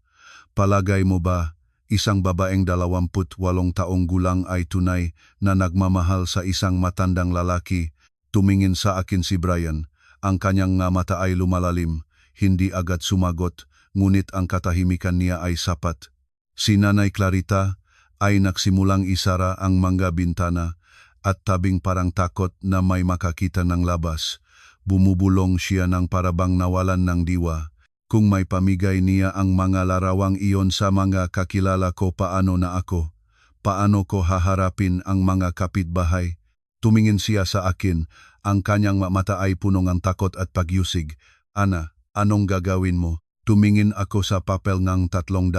Palagay mo ba, isang babaeng 28 taong gulang ay tunay na nagmamahal sa isang matandang lalaki? Tumingin sa akin si Brian. Ang kanyang mata ay lumalalim. Hindi agad sumagot, ngunit ang katahimikan niya ay sapat. Si Nanay Clarita ay nagsimulang isara ang mga bintana at tabing parang takot na may makakita ng labas. Bumubulong siya ng parabang nawalan ng diwa. Kung may pamigay niya ang mga larawang iyon sa mga kakilala ko, paano na ako? Paano ko haharapin ang mga kapitbahay? Tumingin siya sa akin, ang kanyang mata ay puno ng takot at pagyusig. Ana, anong gagawin mo? Tumingin ako sa papel ng 300,000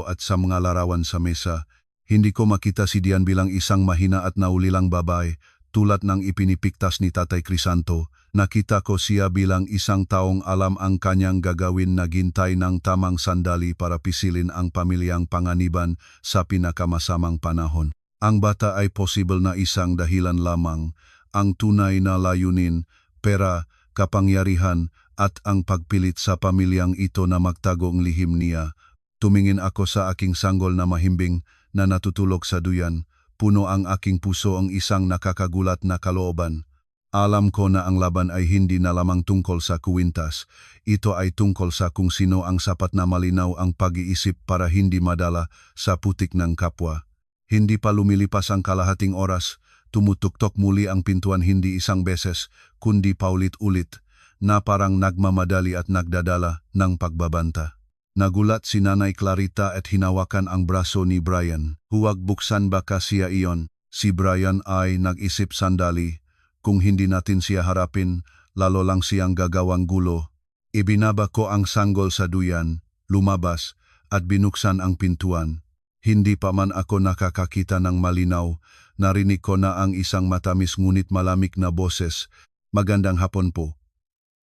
at sa mga larawan sa mesa. Hindi ko makita si Dian bilang isang mahina at naulilang babae, tulad ng ipinipiktas ni Tatay Crisanto. Nakita ko siya bilang isang taong alam ang kanyang gagawin, naghintay ng tamang sandali para pisilin ang pamilyang panganiban sa pinakamasamang panahon. Ang bata ay posible na isang dahilan lamang, ang tunay na layunin, pera, kapangyarihan, at ang pagpilit sa pamilyang ito na magtago ang lihim niya. Tumingin ako sa aking sanggol na mahimbing na natutulog sa duyan. Puno ang aking puso ang isang nakakagulat na kalooban. Alam ko na ang laban ay hindi na lamang tungkol sa kuwintas. Ito ay tungkol sa kung sino ang sapat na malinaw ang pag-iisip para hindi madala sa putik ng kapwa. Hindi pa lumilipas ang kalahating oras, tumutuktok muli ang pintuan, hindi isang beses, kundi paulit-ulit, na parang nagmamadali at nagdadala ng pagbabanta. Nagulat si Nanay Clarita at hinawakan ang braso ni Brian. Huwag buksan baka siya iyon. Si Brian ay nag-isip sandali. Kung hindi natin siya harapin, lalo lang siyang gagawang gulo. Ibinaba ko ang sanggol sa duyan, lumabas, at binuksan ang pintuan. Hindi pa man ako nakakakita ng malinaw, narinig ko na ang isang matamis ngunit malamig na boses. Magandang hapon po.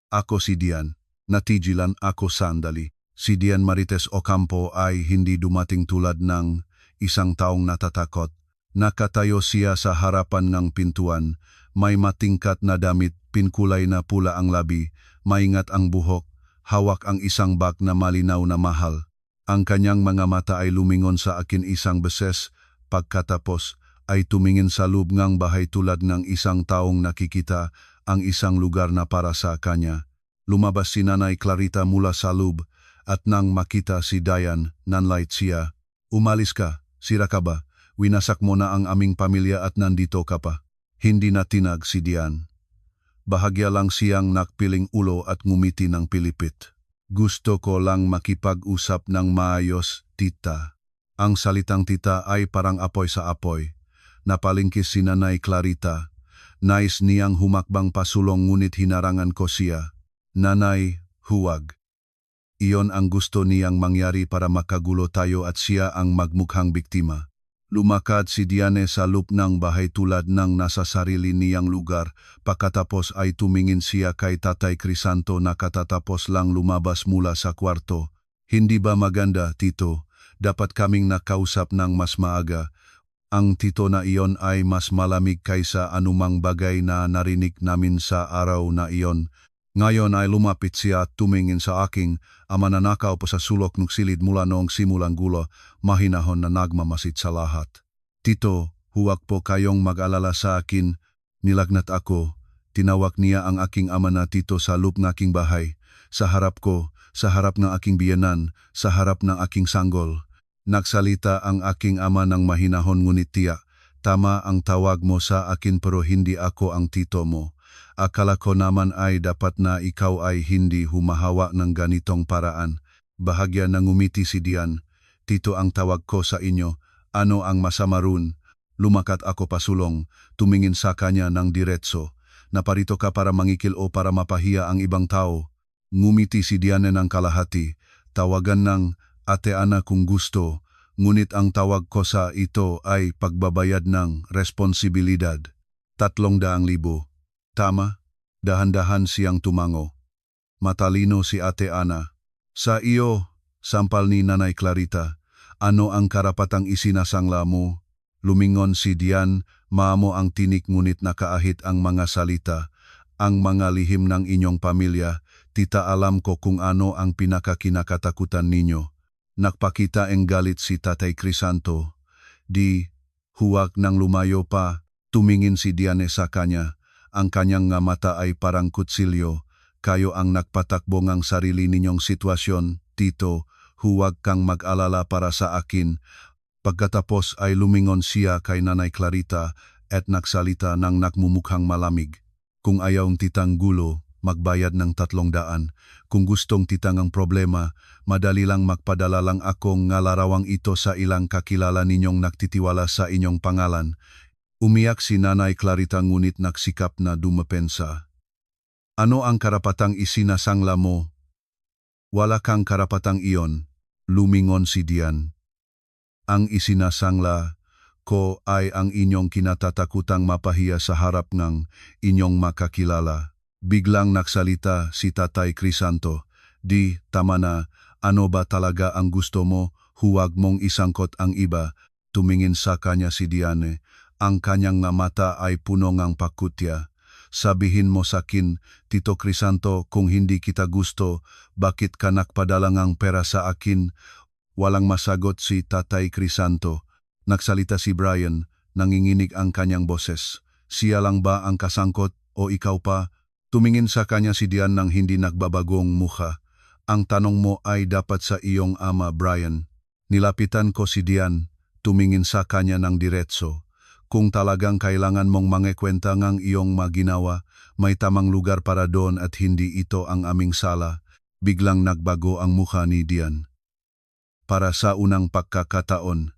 Ako si Dian. Natigilan ako sandali. Si Dian Marites Ocampo ay hindi dumating tulad ng isang taong natatakot. Nakatayo siya sa harapan ng pintuan. May matingkat na damit, pinkulay na pula ang labi, maingat ang buhok, hawak ang isang bag na malinaw na mahal. Ang kanyang mga mata ay lumingon sa akin isang beses, pagkatapos ay tumingin sa loob ng bahay tulad ng isang taong nakikita ang isang lugar na para sa kanya. Lumabas si Nanay Clarita mula sa loob at nang makita si Dian, nanlight siya. Umalis ka, sira ka ba? Winasak mo na ang aming pamilya at nandito ka pa. Hindi na tinag si Dian. Bahagya lang siyang nakpiling ulo at ngumiti ng pilipit. Gusto ko lang makipag-usap ng maayos, tita. Ang salitang tita ay parang apoy sa apoy. Napalingkis si Nanay Clarita. Nais niyang humakbang pasulong ngunit hinarangan ko siya. Nanay, huwag. Iyon ang gusto niyang mangyari para makagulo tayo at siya ang magmukhang biktima. Lumakad si Diane sa loob ng bahay tulad ng nasa sarili niyang lugar. Pagkatapos ay tumingin siya kay Tatay Crisanto na katatapos lang lumabas mula sa kwarto. Hindi ba maganda, Tito? Dapat kaming nakausap ng mas maaga. Ang tito na iyon ay mas malamig kaysa anumang bagay na narinig namin sa araw na iyon. Ngayon ay lumapit siya at tumingin sa aking mananakaw po sa sulok ng silid mula noong simulang gulo, mahinahon na nagmamasid sa lahat. Tito, huwag po kayong mag-alala sa akin. Nilagnat ako. Tinawag niya ang aking ama na tito sa loob ng aking bahay. Sa harap ko, sa harap ng aking biyenan, sa harap ng aking sanggol. Nagsalita ang aking ama ng mahinahon ngunit tiyak. Tama ang tawag mo sa akin pero hindi ako ang tito mo. Akala ko naman ay dapat na ikaw ay hindi humahawa ng ganitong paraan. Bahagya na ngumiti si Dian. Tito ang tawag ko sa inyo. Ano ang masama ron? Lumakat ako pasulong, tumingin sa kanya ng diretso. Naparito ka para mangikil o para mapahiya ang ibang tao? Ngumiti si Diane ng kalahati. Tawagan ng Ate Ana kung gusto, ngunit ang tawag ko sa ito ay pagbabayad ng responsibilidad. 300,000. Tama? Dahan-dahan siyang tumango. Matalino si Ate Ana. Sa iyo, sampal ni Nanay Clarita, ano ang karapatang isinasangla mo? Lumingon si Dian, maamo ang tinik ngunit nakaahit ang mga salita. Ang mga lihim ng inyong pamilya, tita alam ko kung ano ang pinakakinakatakutan ninyo. Nakpakita ang galit si Tatay Crisanto. Di, huwag nang lumayo pa, tumingin si Diane sa kanya. Ang kanyang nga mata ay parang kutsilyo. Kayo ang nagpatakbo ng sarili ninyong sitwasyon, Tito. Huwag kang mag-alala para sa akin. Pagkatapos ay lumingon siya kay Nanay Clarita at nagsalita ng nakmumukhang malamig. Kung ayawng titang gulo, magbayad ng 300. Kung gustong titang ang problema, madali lang magpadala lang akong nga larawang ito sa ilang kakilala ninyong nagtitiwala sa inyong pangalan. Umiyak si Nanay Clarita ngunit nagsikap na dumapensa. Ano ang karapatang isinasangla mo? Wala kang karapatang iyon, lumingon si Dian. Ang isinasangla ko ay ang inyong kinatatakutang mapahiya sa harap ng inyong makakilala. Biglang nagsalita si Tatay Crisanto. Di, tama na, ano ba talaga ang gusto mo? Huwag mong isangkot ang iba. Tumingin sa kanya si Diane. Ang kanyang nga mata ay puno ng pakutya. Sabihin mo sa akin, Tito Crisanto, kung hindi kita gusto, bakit ka nakpadala ng pera sa akin? Walang masagot si Tatay Crisanto. Nagsalita si Brian, nanginginig ang kanyang boses. Siya lang ba ang kasangkot o ikaw pa? Tumingin sa kanya si Dian ng hindi nagbabagong mukha. Ang tanong mo ay dapat sa iyong ama, Brian. Nilapitan ko si Dian, tumingin sa kanya ng diretso. Kung talagang kailangan mong mangekwenta ng iyong maginawa, may tamang lugar para doon at hindi ito ang aming sala. Biglang nagbago ang mukha ni Dian. Para sa unang pagkakataon,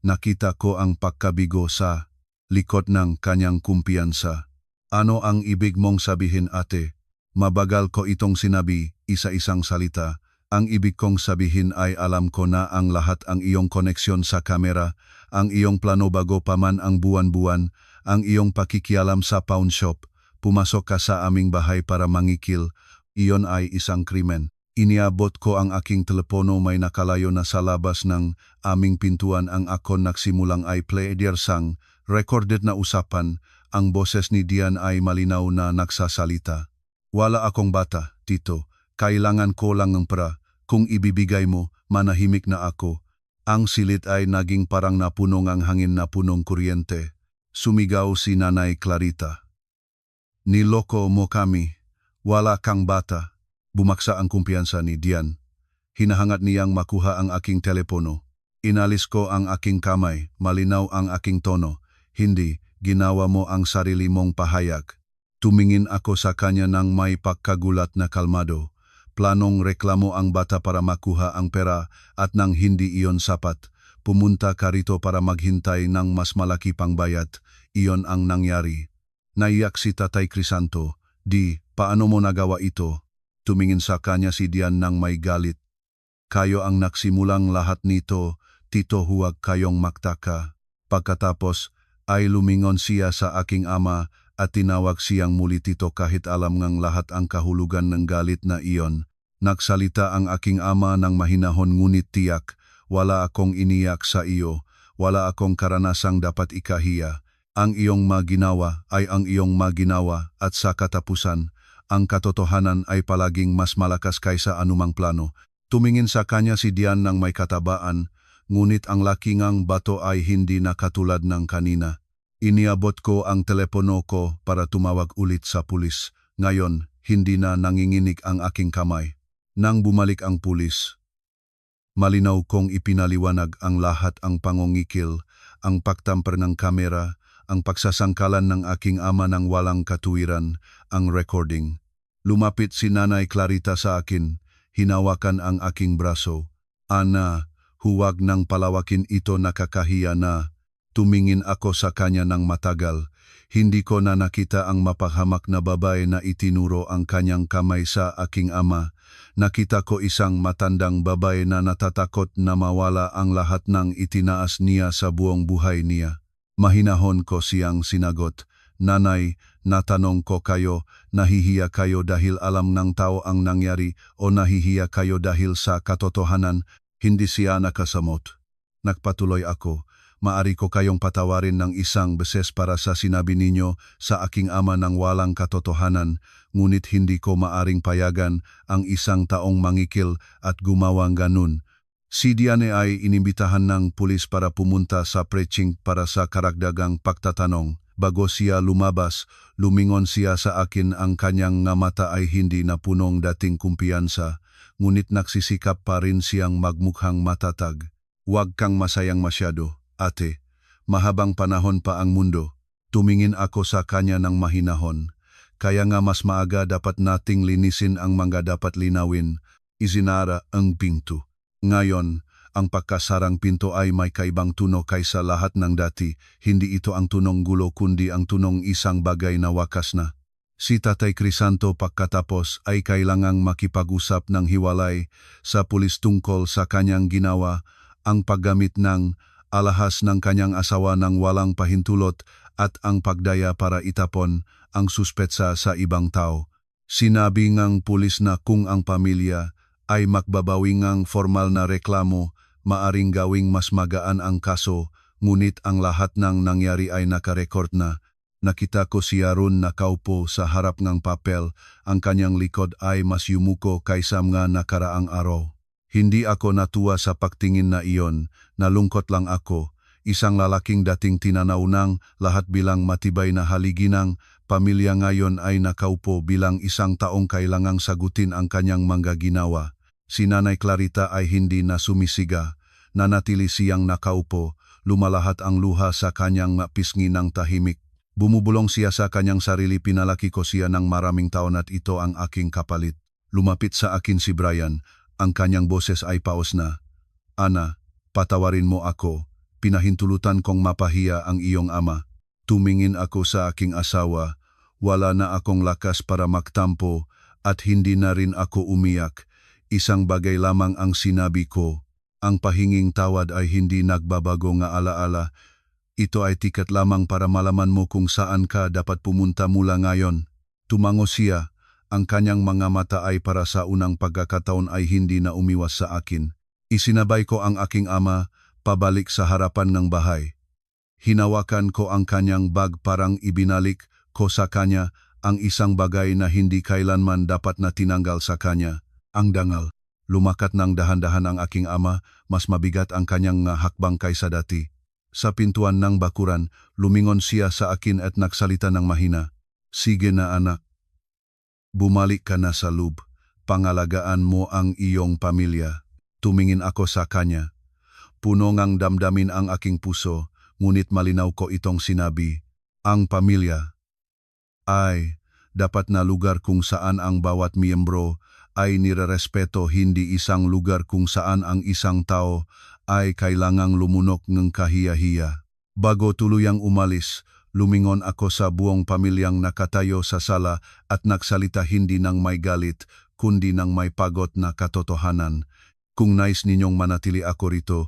nakita ko ang pagkabigo sa likod ng kanyang kumpiyansa. Ano ang ibig mong sabihin, ate? Mabagal ko itong sinabi, isa-isang salita. Ang ibig kong sabihin ay alam ko na ang lahat ang iyong koneksyon sa kamera, ang iyong plano bago pa man ang buwan-buwan, ang iyong pakikialam sa pawn shop. Pumasok ka sa aming bahay para mangikil. Iyon ay isang krimen. Iniabot ko ang aking telepono, may nakalayo na sa labas ng aming pintuan ang akon nagsimulang ay player sang recorded na usapan. Ang boses ni Dian ay malinaw na nagsasalita. Wala akong bata, Tito. Kailangan ko lang ng pera. Kung ibibigay mo, manahimik na ako. Ang silit ay naging parang napuno ng hangin na punong kuryente. Sumigaw si Nanay Clarita. Niloko mo kami. Wala kang bata. Bumaksa ang kumpiyansa ni Dian. Hinahangat niyang makuha ang aking telepono. Inalis ko ang aking kamay, malinaw ang aking tono. Hindi, ginawa mo ang sarili mong pahayag. Tumingin ako sa kanya ng may pagkagulat na kalmado. Planong reklamo ang bata para makuha ang pera at nang hindi iyon sapat, pumunta ka rito para maghintay ng mas malaki pang bayad. Iyon ang nangyari. Naiyak si Tatay Crisanto. Di, paano mo nagawa ito? Tumingin sa kanya si Dian ng may galit. Kayo ang nagsimulang lahat nito, Tito, huwag kayong magtaka. Pagkatapos ay lumingon siya sa aking ama at tinawag siyang muli Tito kahit alam ngang lahat ang kahulugan ng galit na iyon. Nagsalita ang aking ama ng mahinahon ngunit tiyak, wala akong iniyak sa iyo, wala akong karanasang dapat ikahiya. Ang iyong maginawa ay ang iyong maginawa at sa katapusan, ang katotohanan ay palaging mas malakas kaysa anumang plano. Tumingin sa kanya si Dian ng may katabaan, ngunit ang lakingang bato ay hindi na katulad ng kanina. Iniabot ko ang telepono ko para tumawag ulit sa pulis. Ngayon, hindi na nanginginig ang aking kamay. Nang bumalik ang pulis, malinaw kong ipinaliwanag ang lahat, ang pangongikil, ang pagtamper ng kamera, ang pagsasangkalan ng aking ama ng walang katuwiran, ang recording. Lumapit si Nanay Clarita sa akin, hinawakan ang aking braso. Ana, huwag nang palawakin ito, nakakahiya na. Tumingin ako sa kanya ng matagal. Hindi ko na nakita ang mapaghamak na babae na itinuro ang kanyang kamay sa aking ama. Nakita ko isang matandang babae na natatakot na mawala ang lahat ng itinaas niya sa buong buhay niya. Mahinahon ko siyang sinagot, Nanay, natanong ko kayo, nahihiya kayo dahil alam ng tao ang nangyari o nahihiya kayo dahil sa katotohanan? Hindi siya nakasamot. Nagpatuloy ako, maari ko kayong patawarin ng isang beses para sa sinabi ninyo sa aking ama ng walang katotohanan, ngunit hindi ko maaring payagan ang isang taong mangikil at gumawang ganun. Si Diane ay inimbitahan ng pulis para pumunta sa precinct para sa karagdagang pagtatanong. Bago siya lumabas, lumingon siya sa akin, ang kanyang nga mata ay hindi na punong dating kumpiyansa, ngunit nagsisikap pa rin siyang magmukhang matatag. Huwag kang masayang masyado, ate. Mahabang panahon pa ang mundo. Tumingin ako sa kanya ng mahinahon. Kaya nga mas maaga dapat nating linisin ang mga dapat linawin. Isinara ang pinto. Ngayon, ang pagkasarang pinto ay may kaibang tunog kaysa lahat ng dati. Hindi ito ang tunong gulo kundi ang tunong isang bagay na wakas na. Si Tatay Crisanto pagkatapos ay kailangang makipag-usap ng hiwalay sa pulis tungkol sa kanyang ginawa, ang paggamit ng alahas ng kanyang asawa ng walang pahintulot at ang pagdaya para itapon ang suspetsa sa ibang tao. Sinabi ngang pulis na kung ang pamilya ay magbabawi ngang formal na reklamo, maaring gawing mas magaan ang kaso, ngunit ang lahat ng nangyari ay nakarecord na. Nakita ko siya ron nakaupo sa harap ng papel, ang kanyang likod ay mas yumuko kaysa mga nakaraang araw. Hindi ako natuwa sa pagtingin na iyon, nalungkot lang ako. Isang lalaking dating tinanaw ng lahat bilang matibay na haliginang pamilya ngayon ay nakaupo bilang isang taong kailangang sagutin ang kanyang mga ginawa. Si Nanay Clarita ay hindi na sumisiga, nanatili siyang nakaupo, lumalahat ang luha sa kanyang pisngi ng tahimik. Bumubulong siya sa kanyang sarili, pinalaki ko siya ng maraming taon at ito ang aking kapalit. Lumapit sa akin si Brian, ang kanyang boses ay paos na. Ana, patawarin mo ako. Pinahintulutan kong mapahiya ang iyong ama. Tumingin ako sa aking asawa, wala na akong lakas para magtampo at hindi na rin ako umiyak. Isang bagay lamang ang sinabi ko, ang pahinging tawad ay hindi nagbabago nga alaala. Ito ay tiket lamang para malaman mo kung saan ka dapat pumunta mula ngayon. Tumango siya, ang kanyang mga mata ay para sa unang pagkakataon ay hindi na umiwas sa akin. Isinabay ko ang aking ama pabalik sa harapan ng bahay. Hinawakan ko ang kanyang bag, parang ibinalik ko sa kanya ang isang bagay na hindi kailanman dapat na tinanggal sa kanya, ang dangal. Lumakat ng dahan-dahan ang aking ama, mas mabigat ang kanyang hakbang kaysa dati. Sa pintuan ng bakuran, lumingon siya sa akin at nagsalita ng mahina. Sige na anak. Bumalik ka na sa loob. Pangalagaan mo ang iyong pamilya. Tumingin ako sa kanya. Puno ngang damdamin ang aking puso, ngunit malinaw ko itong sinabi. Ang pamilya ay dapat na lugar kung saan ang bawat miyembro ay nirerespeto, hindi isang lugar kung saan ang isang tao ay kailangang lumunok ng kahiya-hiya. Bago tuluyang umalis, lumingon ako sa buong pamilyang nakatayo sa sala at nagsalita hindi ng may galit, kundi ng may pagod na katotohanan. Kung nais ninyong manatili ako rito,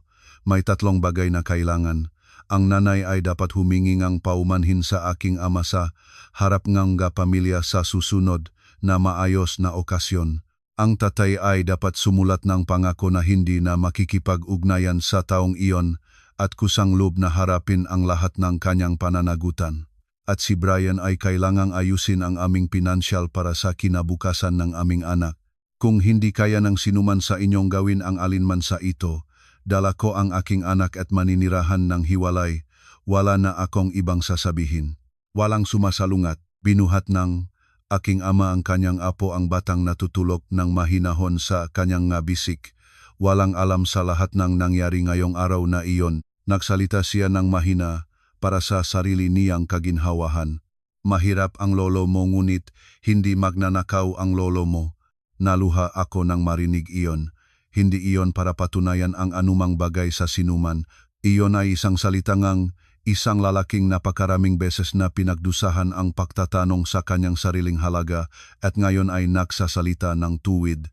May 3 bagay na kailangan. Ang nanay ay dapat humingi ngang paumanhin sa aking ama sa harap ngang pamilya sa susunod na maayos na okasyon. Ang tatay ay dapat sumulat ng pangako na hindi na makikipag-ugnayan sa taong iyon at kusang loob na harapin ang lahat ng kanyang pananagutan. At si Brian ay kailangang ayusin ang aming pinansyal para sa kinabukasan ng aming anak. Kung hindi kaya ng sinuman sa inyong gawin ang alinman sa ito, dala ko ang aking anak at maninirahan ng hiwalay, wala na akong ibang sasabihin. Walang sumasalungat, binuhat ng aking ama ang kanyang apo ang batang natutulog ng mahinahon sa kanyang bisik. Walang alam sa lahat ng nangyari ngayong araw na iyon, nagsalita siya ng mahina, para sa sarili niyang kaginhawahan. Mahirap ang lolo mo ngunit hindi magnanakaw ang lolo mo. Naluha ako nang marinig iyon. Hindi iyon para patunayan ang anumang bagay sa sinuman. Iyon ay isang salitangang isang lalaking napakaraming beses na pinagdusahan ang pagtatanong sa kanyang sariling halaga at ngayon ay nagsasalita ng tuwid.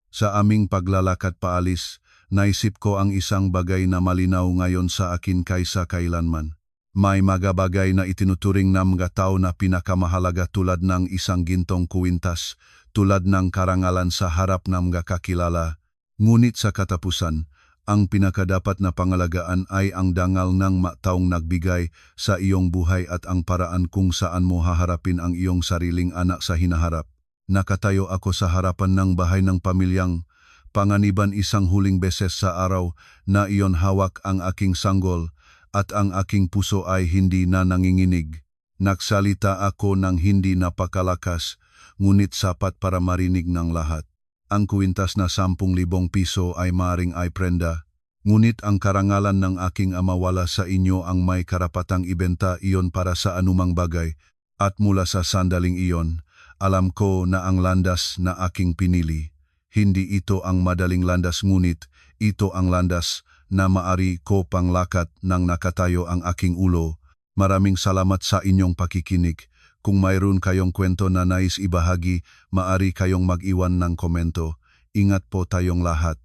Sa aming paglalakad paalis, naisip ko ang isang bagay na malinaw ngayon sa akin kaysa kailanman. May mga bagay na itinuturing ng mga tao na pinakamahalaga tulad ng isang gintong kuwintas, tulad ng karangalan sa harap ng mga kakilala. Ngunit sa katapusan, ang pinakadapat na pangalagaan ay ang dangal ng taong nagbigay sa iyong buhay at ang paraan kung saan mo haharapin ang iyong sariling anak sa hinaharap. Nakatayo ako sa harapan ng bahay ng pamilyang panganiban isang huling beses sa araw na iyon hawak ang aking sanggol, at ang aking puso ay hindi na nanginginig. Nagsalita ako ng hindi napakalakas, ngunit sapat para marinig ng lahat. Ang kuwintas na 10,000 piso ay maring ay prenda, ngunit ang karangalan ng aking ama wala sa inyo ang may karapatang ibenta iyon para sa anumang bagay, at mula sa sandaling iyon, alam ko na ang landas na aking pinili. Hindi ito ang madaling landas ngunit ito ang landas na maari ko panglakat nang nakatayo ang aking ulo. Maraming salamat sa inyong pakikinig. Kung mayroon kayong kwento na nais ibahagi, maari kayong mag-iwan ng komento. Ingat po tayong lahat.